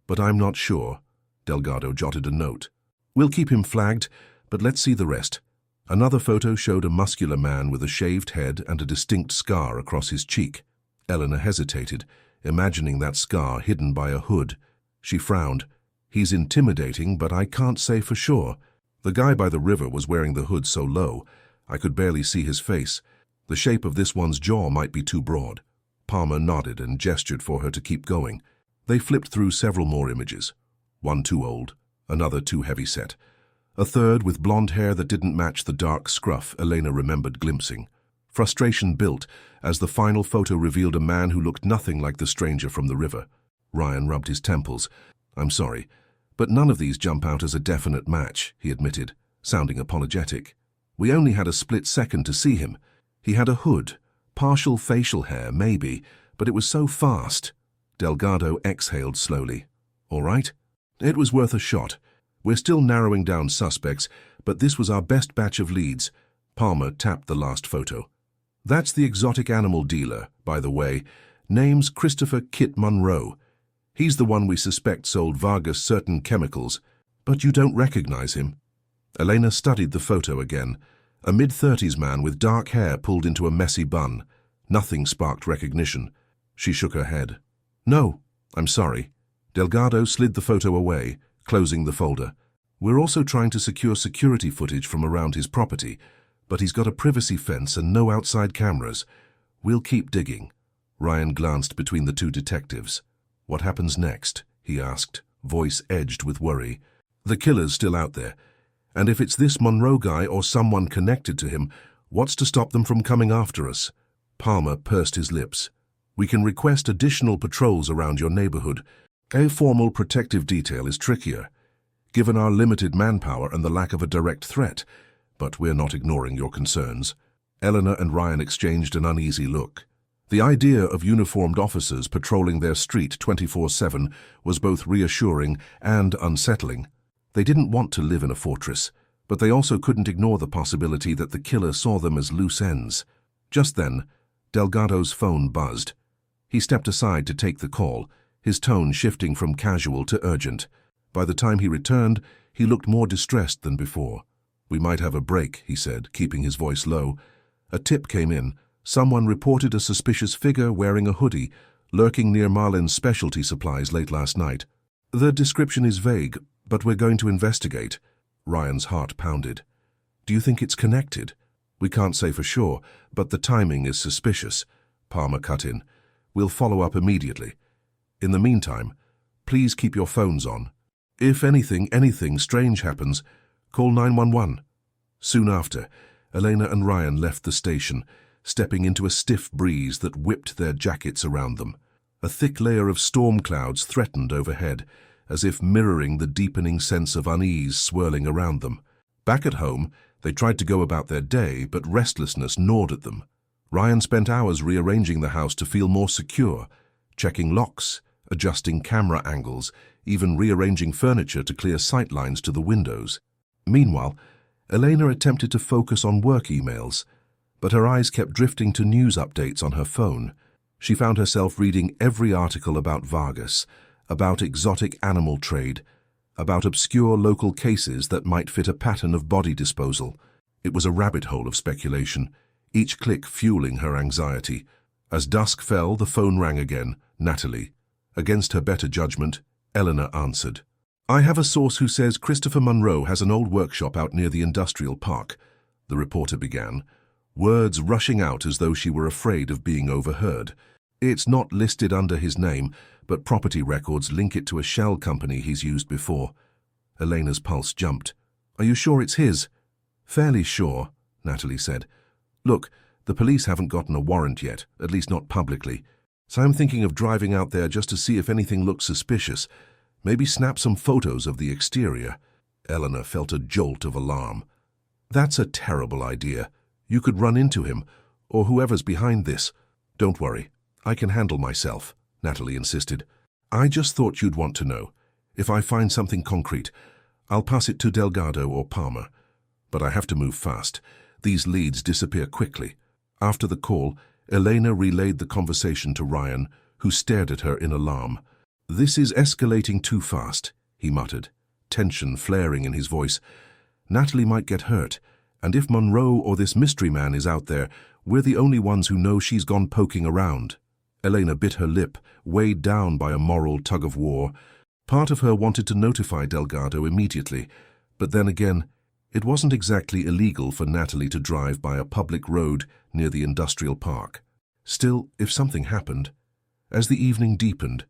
"but I'm not sure." Delgado jotted a note. "We'll keep him flagged, but let's see the rest." Another photo showed a muscular man with a shaved head and a distinct scar across his cheek. Eleanor hesitated, imagining that scar hidden by a hood. She frowned. "He's intimidating, but I can't say for sure." The guy by the river was wearing the hood so low, I could barely see his face. The shape of this one's jaw might be too broad. Palmer nodded and gestured for her to keep going. They flipped through several more images. One too old, another too heavy-set. A third with blonde hair that didn't match the dark scruff Elena remembered glimpsing. Frustration built as the final photo revealed a man who looked nothing like the stranger from the river. Ryan rubbed his temples. "I'm sorry, but none of these jump out as a definite match," he admitted, sounding apologetic. "We only had a split second to see him. He had a hood, partial facial hair, maybe, but it was so fast." Delgado exhaled slowly. "All right? It was worth a shot. We're still narrowing down suspects, but this was our best batch of leads." Palmer tapped the last photo. "That's the exotic animal dealer, by the way. Name's Christopher Kit Monroe. He's the one we suspect sold Vargas certain chemicals, but you don't recognize him." Elena studied the photo again. A mid-30s man with dark hair pulled into a messy bun. Nothing sparked recognition. She shook her head. "No, I'm sorry." Delgado slid the photo away, closing the folder. "We're also trying to secure security footage from around his property, but he's got a privacy fence and no outside cameras. We'll keep digging." Ryan glanced between the two detectives. "What happens next?" he asked, voice edged with worry. "The killer's still out there, and if it's this Monroe guy or someone connected to him, what's to stop them from coming after us?" Palmer pursed his lips. "We can request additional patrols around your neighborhood. A formal protective detail is trickier, given our limited manpower and the lack of a direct threat, but we're not ignoring your concerns." Eleanor and Ryan exchanged an uneasy look. The idea of uniformed officers patrolling their street 24/7 was both reassuring and unsettling. They didn't want to live in a fortress, but they also couldn't ignore the possibility that the killer saw them as loose ends. Just then, Delgado's phone buzzed. He stepped aside to take the call, his tone shifting from casual to urgent. By the time he returned, he looked more distressed than before. "We might have a break," he said, keeping his voice low. "A tip came in. Someone reported a suspicious figure wearing a hoodie, lurking near Marlin's specialty supplies late last night. The description is vague, but we're going to investigate." Ryan's heart pounded. "Do you think it's connected?" "We can't say for sure, but the timing is suspicious," Palmer cut in. "We'll follow up immediately. In the meantime, please keep your phones on. If anything strange happens, call 911. Soon after, Elena and Ryan left the station, stepping into a stiff breeze that whipped their jackets around them. A thick layer of storm clouds threatened overhead, as if mirroring the deepening sense of unease swirling around them. Back at home, they tried to go about their day, but restlessness gnawed at them. Ryan spent hours rearranging the house to feel more secure, checking locks, adjusting camera angles, even rearranging furniture to clear sight lines to the windows. Meanwhile, Elena attempted to focus on work emails, but her eyes kept drifting to news updates on her phone. She found herself reading every article about Vargas, about exotic animal trade, about obscure local cases that might fit a pattern of body disposal. It was a rabbit hole of speculation, each click fueling her anxiety. As dusk fell, the phone rang again. Natalie. Against her better judgment, Eleanor answered. "I have a source who says Christopher Monroe has an old workshop out near the industrial park," the reporter began, words rushing out as though she were afraid of being overheard. "It's not listed under his name, but property records link it to a shell company he's used before." Elena's pulse jumped. "Are you sure it's his?" "Fairly sure," Natalie said. "Look, the police haven't gotten a warrant yet, at least not publicly. So I'm thinking of driving out there just to see if anything looks suspicious. Maybe snap some photos of the exterior." Eleanor felt a jolt of alarm. "That's a terrible idea. You could run into him, or whoever's behind this." Don't worry, I can handle myself, Natalie insisted. I just thought you'd want to know. If I find something concrete, I'll pass it to Delgado or Palmer. But I have to move fast. These leads disappear quickly. After the call, Elena relayed the conversation to Ryan, who stared at her in alarm. This is escalating too fast, he muttered, tension flaring in his voice. Natalie might get hurt, and if Monroe or this mystery man is out there, we're the only ones who know she's gone poking around. Elena bit her lip, weighed down by a moral tug-of-war. Part of her wanted to notify Delgado immediately, but then again, it wasn't exactly illegal for Natalie to drive by a public road near the industrial park. Still, if something happened, as the evening deepened,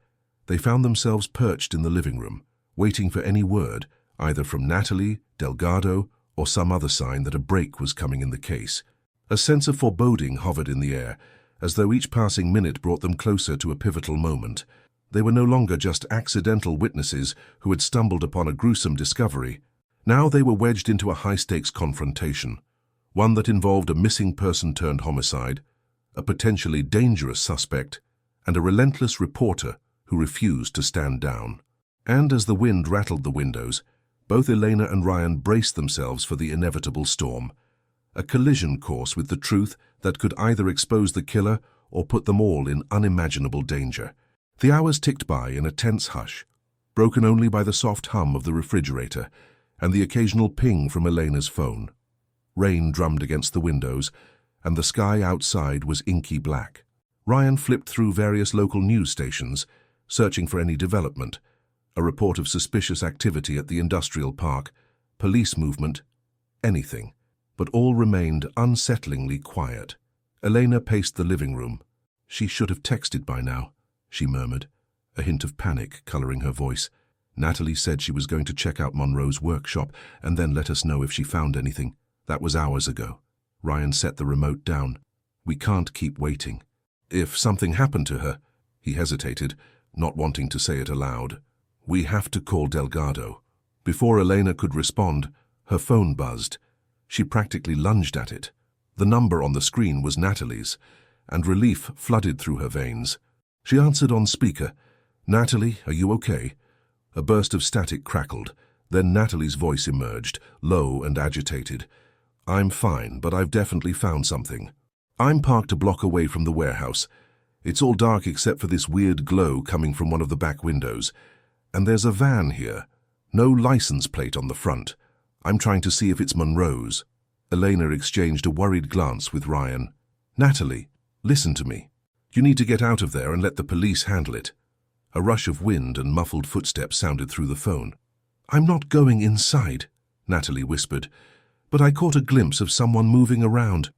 they found themselves perched in the living room, waiting for any word, either from Natalie, Delgado, or some other sign that a break was coming in the case. A sense of foreboding hovered in the air, as though each passing minute brought them closer to a pivotal moment. They were no longer just accidental witnesses who had stumbled upon a gruesome discovery. Now they were wedged into a high-stakes confrontation, one that involved a missing person turned homicide, a potentially dangerous suspect, and a relentless reporter who refused to stand down. And as the wind rattled the windows, both Elena and Ryan braced themselves for the inevitable storm, a collision course with the truth that could either expose the killer or put them all in unimaginable danger. The hours ticked by in a tense hush, broken only by the soft hum of the refrigerator and the occasional ping from Elena's phone. Rain drummed against the windows, and the sky outside was inky black. Ryan flipped through various local news stations, searching for any development, a report of suspicious activity at the industrial park, police movement, anything. But all remained unsettlingly quiet. Elena paced the living room. She should have texted by now, she murmured, a hint of panic coloring her voice. Natalie said she was going to check out Monroe's workshop and then let us know if she found anything. That was hours ago. Ryan set the remote down. We can't keep waiting. If something happened to her, he hesitated, not wanting to say it aloud. We have to call Delgado. Before Elena could respond, her phone buzzed. She practically lunged at it. The number on the screen was Natalie's, and relief flooded through her veins. She answered on speaker. "Natalie, are you okay?" A burst of static crackled. Then Natalie's voice emerged, low and agitated. "I'm fine, but I've definitely found something. I'm parked a block away from the warehouse. It's all dark except for this weird glow coming from one of the back windows. And there's a van here. No license plate on the front. I'm trying to see if it's Monroe's." Elena exchanged a worried glance with Ryan. "Natalie, listen to me. You need to get out of there and let the police handle it." A rush of wind and muffled footsteps sounded through the phone. "I'm not going inside," Natalie whispered, "but I caught a glimpse of someone moving around.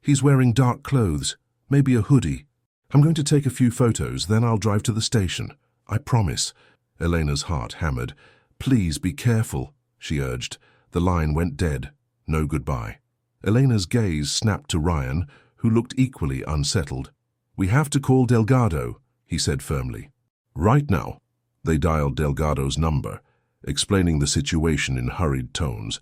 He's wearing dark clothes, maybe a hoodie. I'm going to take a few photos, then I'll drive to the station. I promise." Elena's heart hammered. "Please be careful," she urged. The line went dead. No goodbye. Elena's gaze snapped to Ryan, who looked equally unsettled. "We have to call Delgado," he said firmly. "Right now." They dialed Delgado's number, explaining the situation in hurried tones.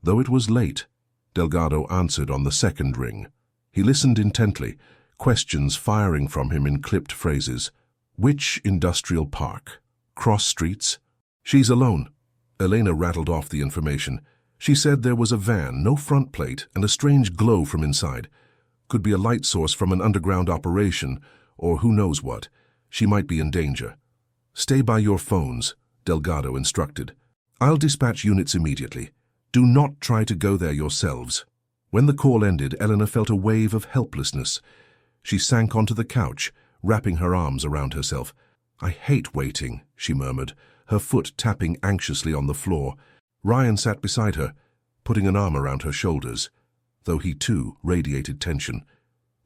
Though it was late, Delgado answered on the second ring. He listened intently, questions firing from him in clipped phrases. "Which industrial park? Cross streets?" "She's alone." Elena rattled off the information. She said there was a van, no front plate, and a strange glow from inside. Could be a light source from an underground operation, or who knows what. She might be in danger. "Stay by your phones," Delgado instructed. "I'll dispatch units immediately. Do not try to go there yourselves." When the call ended, Elena felt a wave of helplessness. She sank onto the couch, wrapping her arms around herself. "I hate waiting," she murmured, her foot tapping anxiously on the floor. Ryan sat beside her, putting an arm around her shoulders, though he too radiated tension.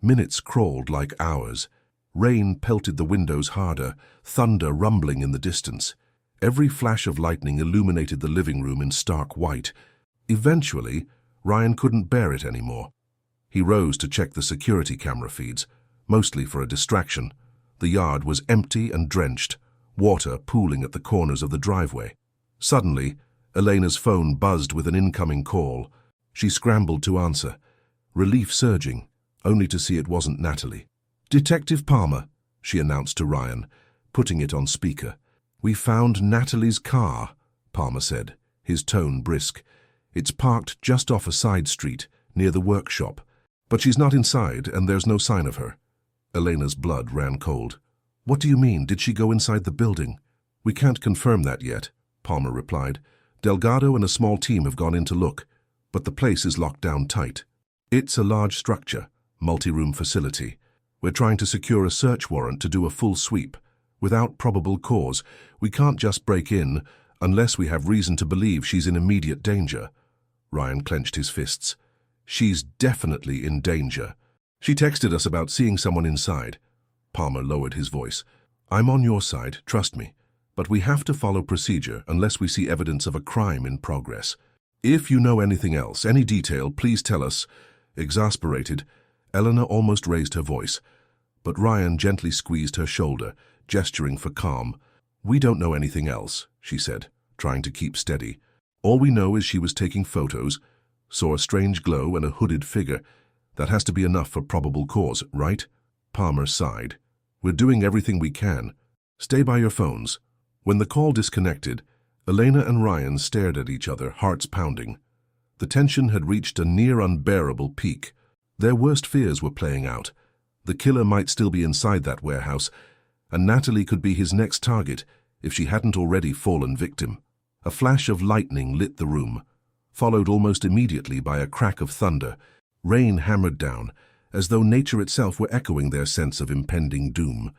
Minutes crawled like hours. Rain pelted the windows harder, thunder rumbling in the distance. Every flash of lightning illuminated the living room in stark white. Eventually, Ryan couldn't bear it anymore. He rose to check the security camera feeds, mostly for a distraction. The yard was empty and drenched, water pooling at the corners of the driveway. Suddenly, Elena's phone buzzed with an incoming call. She scrambled to answer, relief surging, only to see it wasn't Natalie. "Detective Palmer," she announced to Ryan, putting it on speaker. "We found Natalie's car," Palmer said, his tone brisk. "It's parked just off a side street, near the workshop. But she's not inside, and there's no sign of her." Elena's blood ran cold. "What do you mean? Did she go inside the building?" "We can't confirm that yet," Palmer replied. "Delgado and a small team have gone in to look, but the place is locked down tight. It's a large structure, multi-room facility. We're trying to secure a search warrant to do a full sweep. Without probable cause, we can't just break in unless we have reason to believe she's in immediate danger." Ryan clenched his fists. "She's definitely in danger. She texted us about seeing someone inside." Palmer lowered his voice. "I'm on your side, trust me. But we have to follow procedure unless we see evidence of a crime in progress. If you know anything else, any detail, please tell us." Exasperated, Eleanor almost raised her voice, but Ryan gently squeezed her shoulder, gesturing for calm. "We don't know anything else," she said, trying to keep steady. "All we know is she was taking photos, saw a strange glow and a hooded figure. That has to be enough for probable cause, right?" Palmer sighed. "We're doing everything we can. Stay by your phones." When the call disconnected, Elena and Ryan stared at each other, hearts pounding. The tension had reached a near unbearable peak. Their worst fears were playing out. The killer might still be inside that warehouse, and Natalie could be his next target if she hadn't already fallen victim. A flash of lightning lit the room, followed almost immediately by a crack of thunder. Rain hammered down, as though nature itself were echoing their sense of impending doom.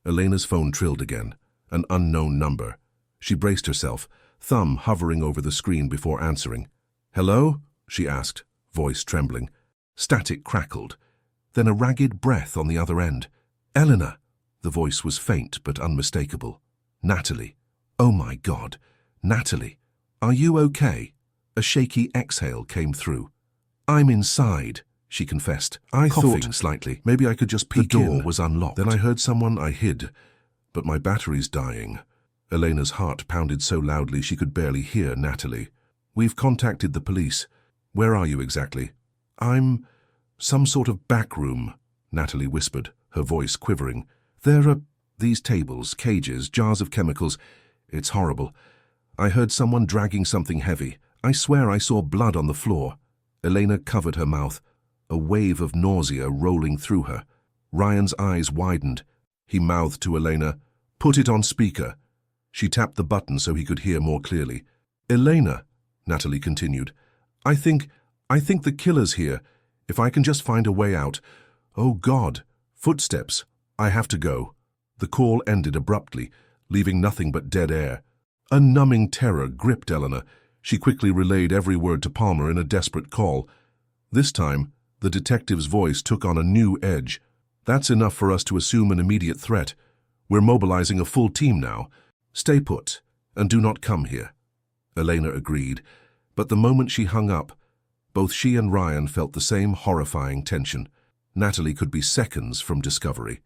Elena's phone trilled again, an unknown number. She braced herself, thumb hovering over the screen before answering. "Hello?" she asked, voice trembling. Static crackled, then a ragged breath on the other end. "Eleanor!" The voice was faint but unmistakable. "Natalie. Oh my God. Natalie. Are you okay?" A shaky exhale came through. "I'm inside," she confessed, coughing slightly. "Maybe I could just peek in." The door was unlocked. "Then I heard someone. I hid. But my battery's dying." Elena's heart pounded so loudly she could barely hear Natalie. "We've contacted the police. Where are you exactly?" "I'm some sort of back room," Natalie whispered, her voice quivering. "There are these tables, cages, jars of chemicals. It's horrible. I heard someone dragging something heavy. I swear I saw blood on the floor." Elena covered her mouth, a wave of nausea rolling through her. Ryan's eyes widened. He mouthed to Elena, "Put it on speaker." She tapped the button so he could hear more clearly. "Elena," Natalie continued, I think the killer's here. If I can just find a way out." "Oh God, footsteps. I have to go." The call ended abruptly, leaving nothing but dead air. A numbing terror gripped Eleanor. She quickly relayed every word to Palmer in a desperate call. This time, the detective's voice took on a new edge. "That's enough for us to assume an immediate threat. We're mobilizing a full team now. Stay put, and do not come here." Elena agreed, but the moment she hung up, both she and Ryan felt the same horrifying tension. Natalie could be seconds from discovery,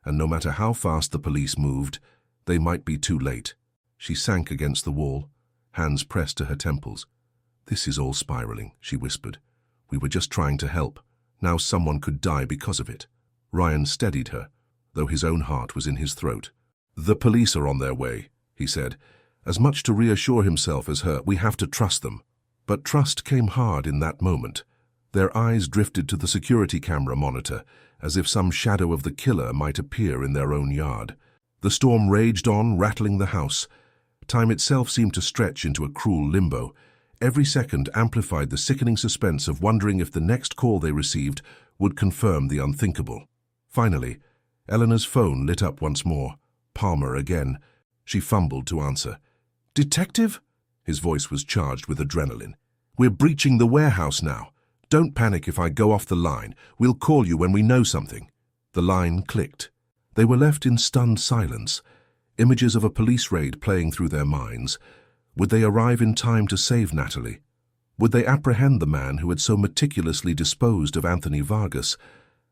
and no matter how fast the police moved, they might be too late. She sank against the wall, hands pressed to her temples. "This is all spiraling," she whispered. "We were just trying to help. Now someone could die because of it." Ryan steadied her, though his own heart was in his throat. "The police are on their way," he said, as much to reassure himself as her. "We have to trust them." But trust came hard in that moment. Their eyes drifted to the security camera monitor, as if some shadow of the killer might appear in their own yard. The storm raged on, rattling the house. Time itself seemed to stretch into a cruel limbo. Every second amplified the sickening suspense of wondering if the next call they received would confirm the unthinkable. Finally, Eleanor's phone lit up once more. Palmer again. She fumbled to answer. "Detective?" His voice was charged with adrenaline. "We're breaching the warehouse now. Don't panic if I go off the line. We'll call you when we know something." The line clicked. They were left in stunned silence, images of a police raid playing through their minds. Would they arrive in time to save Natalie? Would they apprehend the man who had so meticulously disposed of Anthony Vargas,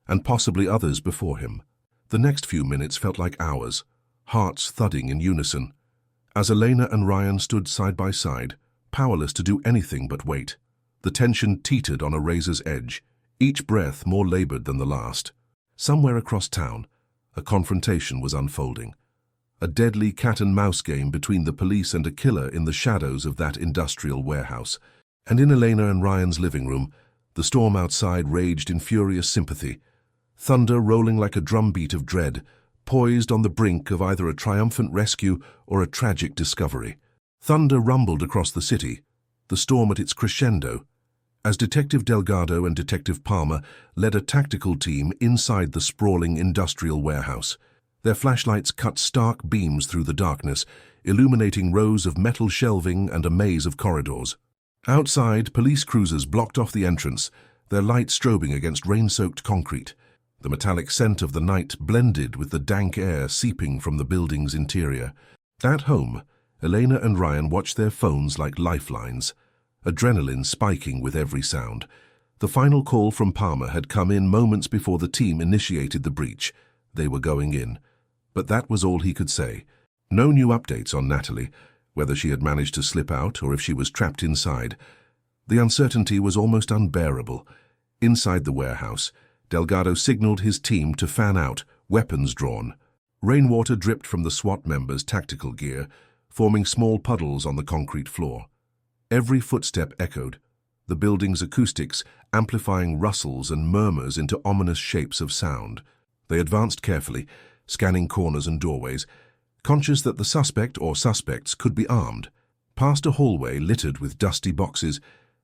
and possibly others before him? The next few minutes felt like hours, hearts thudding in unison, as Elena and Ryan stood side by side, powerless to do anything but wait. The tension teetered on a razor's edge, each breath more labored than the last. Somewhere across town, a confrontation was unfolding. A deadly cat-and-mouse game between the police and a killer in the shadows of that industrial warehouse. And in Elena and Ryan's living room, the storm outside raged in furious sympathy, thunder rolling like a drumbeat of dread, poised on the brink of either a triumphant rescue or a tragic discovery. Thunder rumbled across the city, the storm at its crescendo, as Detective Delgado and Detective Palmer led a tactical team inside the sprawling industrial warehouse. Their flashlights cut stark beams through the darkness, illuminating rows of metal shelving and a maze of corridors. Outside, police cruisers blocked off the entrance, their lights strobing against rain-soaked concrete. The metallic scent of the night blended with the dank air seeping from the building's interior. At home, Elena and Ryan watched their phones like lifelines, adrenaline spiking with every sound. The final call from Palmer had come in moments before the team initiated the breach. They were going in. But that was all he could say. No new updates on Natalie, whether she had managed to slip out or if she was trapped inside. The uncertainty was almost unbearable. Inside the warehouse, Delgado signaled his team to fan out, weapons drawn. Rainwater dripped from the SWAT members' tactical gear, forming small puddles on the concrete floor. Every footstep echoed, the building's acoustics amplifying rustles and murmurs into ominous shapes of sound. They advanced carefully, scanning corners and doorways, conscious that the suspect or suspects could be armed. Past a hallway littered with dusty boxes,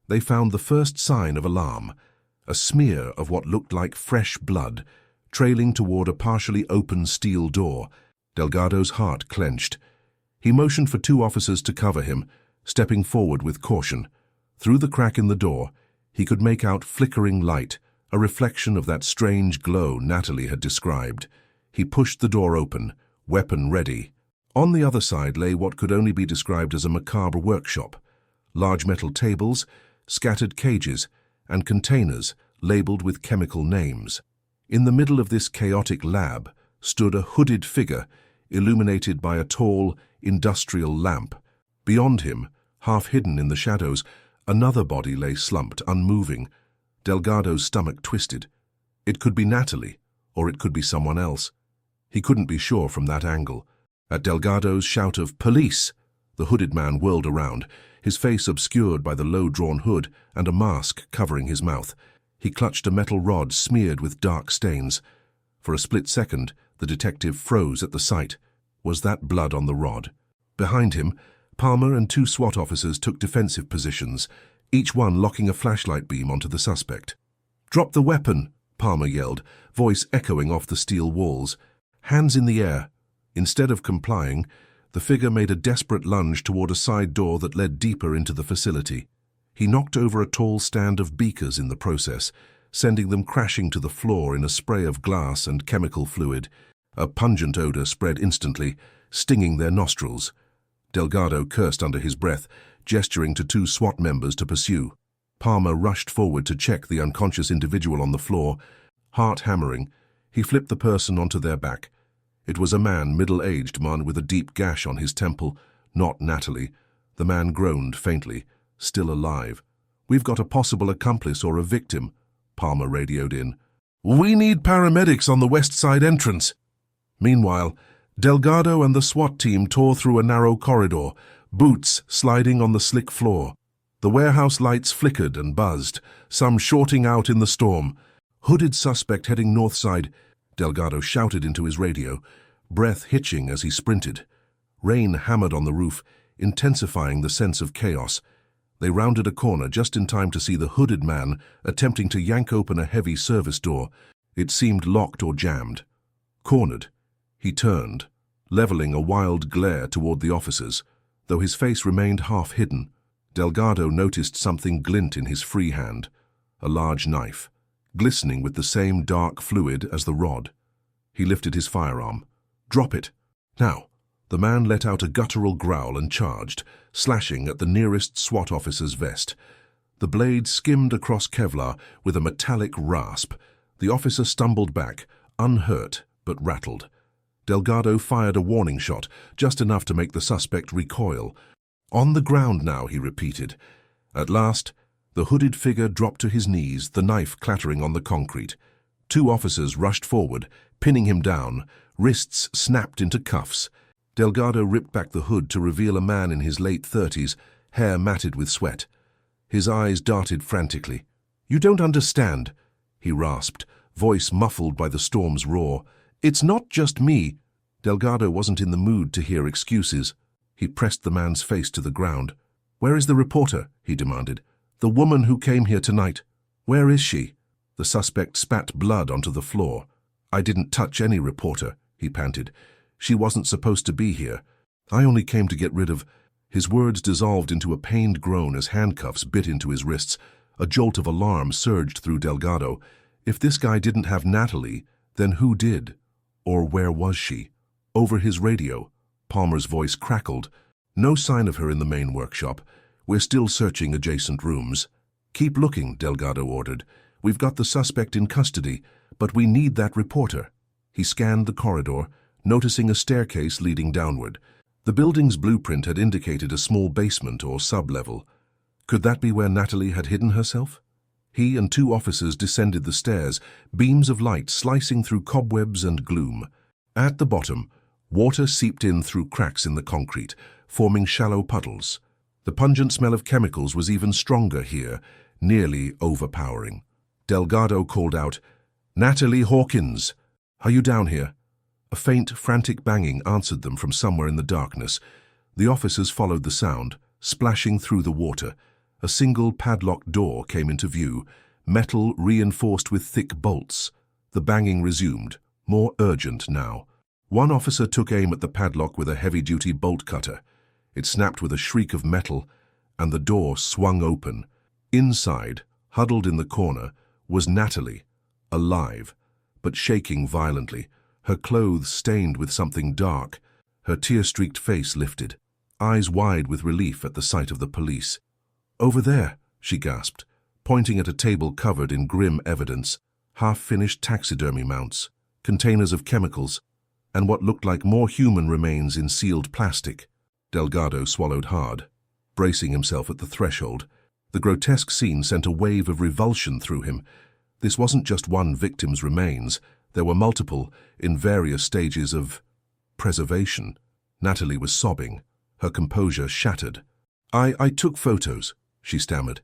they found the first sign of alarm, a smear of what looked like fresh blood, trailing toward a partially open steel door. Delgado's heart clenched. He motioned for 2 officers to cover him, stepping forward with caution. Through the crack in the door, he could make out flickering light, a reflection of that strange glow Natalie had described. He pushed the door open, weapon ready. On the other side lay what could only be described as a macabre workshop. Large metal tables, scattered cages, and containers labeled with chemical names. In the middle of this chaotic lab stood a hooded figure, illuminated by a tall, industrial lamp. Beyond him, half hidden in the shadows, another body lay slumped, unmoving. Delgado's stomach twisted. It could be Natalie, or it could be someone else. He couldn't be sure from that angle. At Delgado's shout of "Police!" the hooded man whirled around, his face obscured by the low-drawn hood and a mask covering his mouth. He clutched a metal rod smeared with dark stains. For a split second, the detective froze at the sight. Was that blood on the rod? Behind him, Palmer and 2 SWAT officers took defensive positions, each one locking a flashlight beam onto the suspect. "Drop the weapon!" Palmer yelled, voice echoing off the steel walls. "Hands in the air!" Instead of complying, the figure made a desperate lunge toward a side door that led deeper into the facility. He knocked over a tall stand of beakers in the process, sending them crashing to the floor in a spray of glass and chemical fluid. A pungent odor spread instantly, stinging their nostrils. Delgado cursed under his breath, gesturing to 2 SWAT members to pursue. Palmer rushed forward to check the unconscious individual on the floor. Heart hammering, he flipped the person onto their back. It was a man, middle-aged man with a deep gash on his temple, not Natalie. The man groaned faintly, still alive. "We've got a possible accomplice or a victim," Palmer radioed in. "We need paramedics on the west side entrance." Meanwhile, Delgado and the SWAT team tore through a narrow corridor, boots sliding on the slick floor. The warehouse lights flickered and buzzed, some shorting out in the storm. "Hooded suspect heading north side," Delgado shouted into his radio, breath hitching as he sprinted. Rain hammered on the roof, intensifying the sense of chaos. They rounded a corner just in time to see the hooded man attempting to yank open a heavy service door. It seemed locked or jammed. Cornered, he turned, leveling a wild glare toward the officers, though his face remained half hidden. Delgado noticed something glint in his free hand, a large knife, glistening with the same dark fluid as the rod. He lifted his firearm. "Drop it! Now!" The man let out a guttural growl and charged, slashing at the nearest SWAT officer's vest. The blade skimmed across Kevlar with a metallic rasp. The officer stumbled back, unhurt but rattled. Delgado fired a warning shot, just enough to make the suspect recoil. "On the ground now," he repeated. At last, the hooded figure dropped to his knees, the knife clattering on the concrete. Two officers rushed forward, pinning him down, wrists snapped into cuffs. Delgado ripped back the hood to reveal a man in his late 30s, hair matted with sweat. His eyes darted frantically. "You don't understand," he rasped, voice muffled by the storm's roar. "It's not just me." Delgado wasn't in the mood to hear excuses. He pressed the man's face to the ground. "Where is the reporter?" he demanded. "The woman who came here tonight. Where is she?" The suspect spat blood onto the floor. "I didn't touch any reporter," he panted. "She wasn't supposed to be here. I only came to get rid of—" His words dissolved into a pained groan as handcuffs bit into his wrists. A jolt of alarm surged through Delgado. If this guy didn't have Natalie, then who did? Or where was she? Over his radio, Palmer's voice crackled. "No sign of her in the main workshop. We're still searching adjacent rooms." "Keep looking," Delgado ordered. "We've got the suspect in custody, but we need that reporter." He scanned the corridor, noticing a staircase leading downward. The building's blueprint had indicated a small basement or sub-level. Could that be where Natalie had hidden herself? He and two officers descended the stairs, beams of light slicing through cobwebs and gloom. At the bottom, water seeped in through cracks in the concrete, forming shallow puddles. The pungent smell of chemicals was even stronger here, nearly overpowering. Delgado called out, "Natalie Hawkins! Are you down here?" A faint, frantic banging answered them from somewhere in the darkness. The officers followed the sound, splashing through the water. A single padlocked door came into view, metal reinforced with thick bolts. The banging resumed, more urgent now. One officer took aim at the padlock with a heavy-duty bolt cutter. It snapped with a shriek of metal, and the door swung open. Inside, huddled in the corner, was Natalie, alive, but shaking violently, her clothes stained with something dark, her tear-streaked face lifted, eyes wide with relief at the sight of the police. "Over there," she gasped, pointing at a table covered in grim evidence, half-finished taxidermy mounts, containers of chemicals, and what looked like more human remains in sealed plastic. Delgado swallowed hard, bracing himself at the threshold. The grotesque scene sent a wave of revulsion through him. This wasn't just one victim's remains. There were multiple, in various stages of preservation. Natalie was sobbing, her composure shattered. I took photos," she stammered.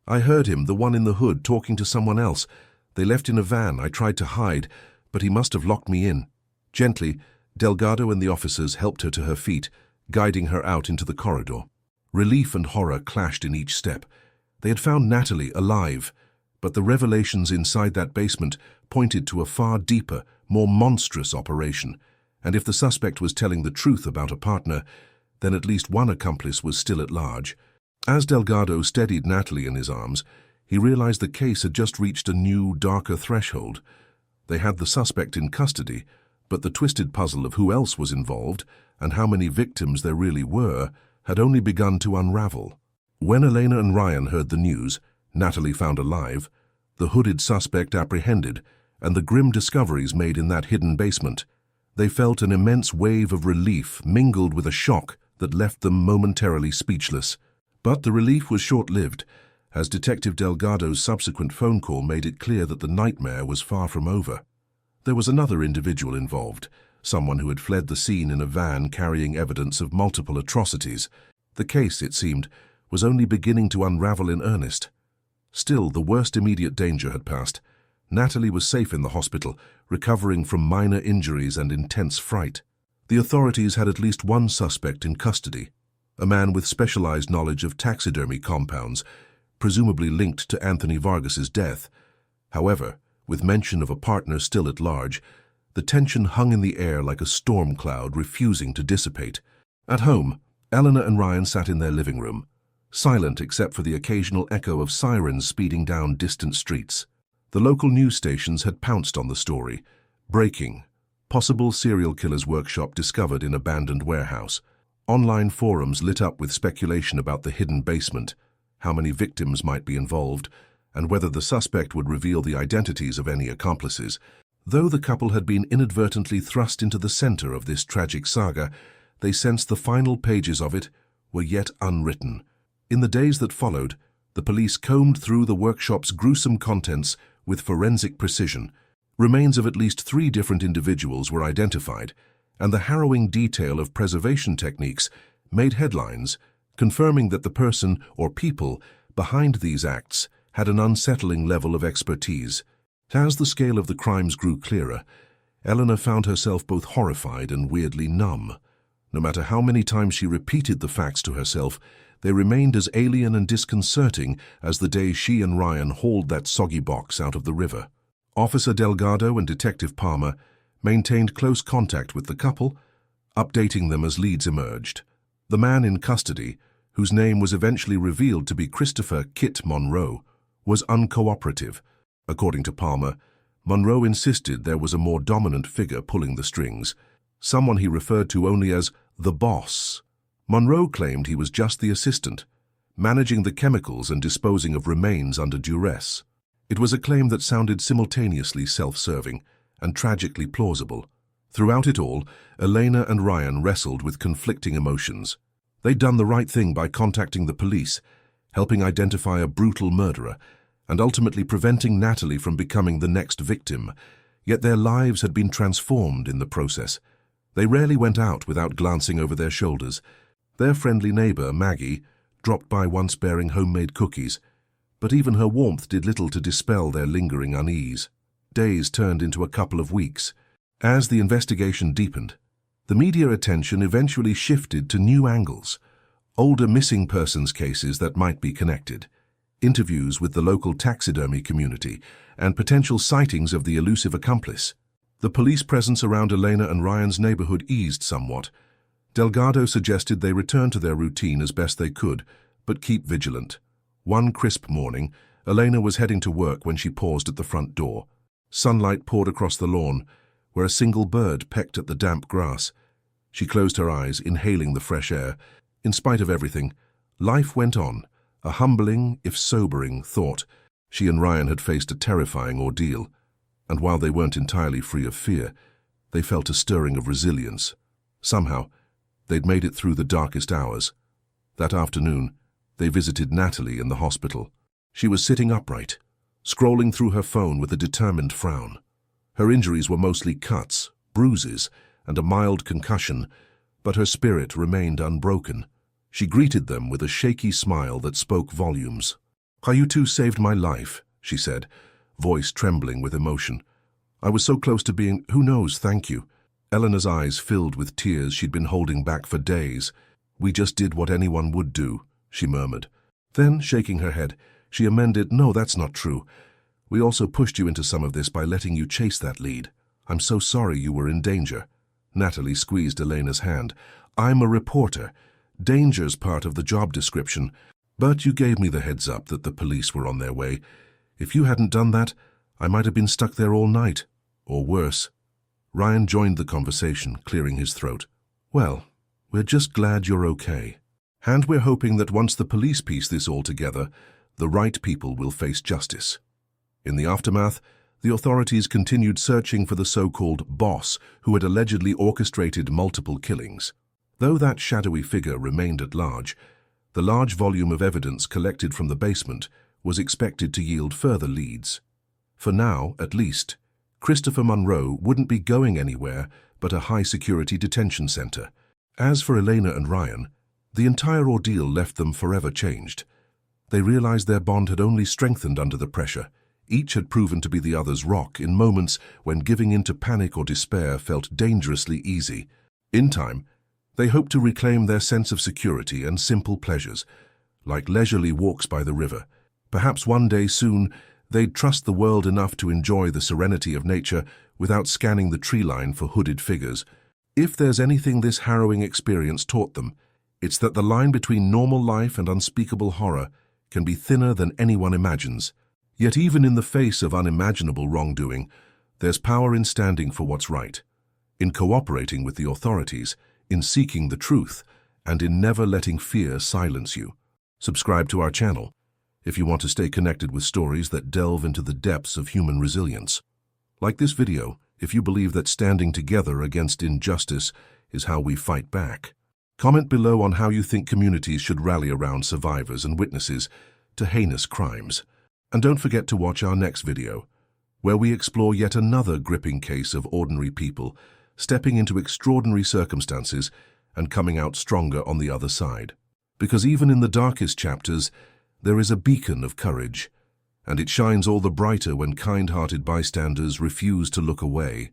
"I heard him, the one in the hood, talking to someone else. They left in a van. I tried to hide, but he must have locked me in." Gently, Delgado and the officers helped her to her feet, guiding her out into the corridor. Relief and horror clashed in each step. They had found Natalie alive, but the revelations inside that basement pointed to a far deeper, more monstrous operation. And if the suspect was telling the truth about a partner, then at least one accomplice was still at large. As Delgado steadied Natalie in his arms, he realized the case had just reached a new, darker threshold. They had the suspect in custody, but the twisted puzzle of who else was involved and how many victims there really were had only begun to unravel. When Elena and Ryan heard the news, Natalie found alive, the hooded suspect apprehended, and the grim discoveries made in that hidden basement, they felt an immense wave of relief mingled with a shock that left them momentarily speechless. But the relief was short-lived, as Detective Delgado's subsequent phone call made it clear that the nightmare was far from over. There was another individual involved, someone who had fled the scene in a van carrying evidence of multiple atrocities. The case, it seemed, was only beginning to unravel in earnest. Still, the worst immediate danger had passed. Natalie was safe in the hospital, recovering from minor injuries and intense fright. The authorities had at least one suspect in custody, a man with specialized knowledge of taxidermy compounds, presumably linked to Anthony Vargas's death. However, with mention of a partner still at large, the tension hung in the air like a storm cloud refusing to dissipate. At home, Eleanor and Ryan sat in their living room, silent except for the occasional echo of sirens speeding down distant streets. The local news stations had pounced on the story. Breaking: possible serial killer's workshop discovered in abandoned warehouse. Online forums lit up with speculation about the hidden basement, how many victims might be involved, and whether the suspect would reveal the identities of any accomplices. Though the couple had been inadvertently thrust into the center of this tragic saga, they sensed the final pages of it were yet unwritten. In the days that followed, the police combed through the workshop's gruesome contents with forensic precision, Remains of at least 3 different individuals were identified, and the harrowing detail of preservation techniques made headlines, confirming that the person or people behind these acts had an unsettling level of expertise. As the scale of the crimes grew clearer, Eleanor found herself both horrified and weirdly numb. No matter how many times she repeated the facts to herself, they remained as alien and disconcerting as the day she and Ryan hauled that soggy box out of the river. Officer Delgado and Detective Palmer maintained close contact with the couple, updating them as leads emerged. The man in custody, whose name was eventually revealed to be Christopher "Kit" Monroe, was uncooperative. According to Palmer, Monroe insisted there was a more dominant figure pulling the strings, someone he referred to only as the boss. Monroe claimed he was just the assistant, managing the chemicals and disposing of remains under duress. It was a claim that sounded simultaneously self-serving and tragically plausible. Throughout it all, Elena and Ryan wrestled with conflicting emotions. They'd done the right thing by contacting the police, helping identify a brutal murderer, and ultimately preventing Natalie from becoming the next victim. Yet their lives had been transformed in the process. They rarely went out without glancing over their shoulders. Their friendly neighbor, Maggie, dropped by once bearing homemade cookies, but even her warmth did little to dispel their lingering unease. Days turned into a couple of weeks. As the investigation deepened, the media attention eventually shifted to new angles, older missing persons cases that might be connected, interviews with the local taxidermy community, and potential sightings of the elusive accomplice. The police presence around Elena and Ryan's neighborhood eased somewhat. Delgado suggested they return to their routine as best they could, but keep vigilant. One crisp morning, Elena was heading to work when she paused at the front door. Sunlight poured across the lawn, where a single bird pecked at the damp grass. She closed her eyes, inhaling the fresh air. In spite of everything, life went on, a humbling, if sobering, thought. She and Ryan had faced a terrifying ordeal, and while they weren't entirely free of fear, they felt a stirring of resilience. Somehow, they'd made it through the darkest hours. That afternoon, they visited Natalie in the hospital. She was sitting upright, scrolling through her phone with a determined frown. Her injuries were mostly cuts, bruises, and a mild concussion, but her spirit remained unbroken. She greeted them with a shaky smile that spoke volumes. "You two saved my life," she said, voice trembling with emotion. "I was so close to being, who knows, thank you." Eleanor's eyes filled with tears she'd been holding back for days. "We just did what anyone would do," she murmured. Then, shaking her head, she amended, "No, that's not true. We also pushed you into some of this by letting you chase that lead. I'm so sorry you were in danger." Natalie squeezed Elena's hand. "I'm a reporter. Danger's part of the job description. But you gave me the heads up that the police were on their way. If you hadn't done that, I might have been stuck there all night. Or worse." Ryan joined the conversation, clearing his throat. "Well, we're just glad you're okay. And we're hoping that once the police piece this all together, the right people will face justice." In the aftermath, the authorities continued searching for the so-called boss who had allegedly orchestrated multiple killings. Though that shadowy figure remained at large, the large volume of evidence collected from the basement was expected to yield further leads. For now, at least, Christopher Monroe wouldn't be going anywhere but a high-security detention center. As for Elena and Ryan, the entire ordeal left them forever changed. They realized their bond had only strengthened under the pressure. Each had proven to be the other's rock in moments when giving in to panic or despair felt dangerously easy. In time, they hoped to reclaim their sense of security and simple pleasures, like leisurely walks by the river. Perhaps one day soon, they'd trust the world enough to enjoy the serenity of nature without scanning the tree line for hooded figures. If there's anything this harrowing experience taught them, it's that the line between normal life and unspeakable horror can be thinner than anyone imagines. Yet even in the face of unimaginable wrongdoing, there's power in standing for what's right, in cooperating with the authorities, in seeking the truth, and in never letting fear silence you. Subscribe to our channel if you want to stay connected with stories that delve into the depths of human resilience. Like this video if you believe that standing together against injustice is how we fight back. Comment below on how you think communities should rally around survivors and witnesses to heinous crimes. And don't forget to watch our next video, where we explore yet another gripping case of ordinary people stepping into extraordinary circumstances and coming out stronger on the other side. Because even in the darkest chapters, there is a beacon of courage, and it shines all the brighter when kind-hearted bystanders refuse to look away.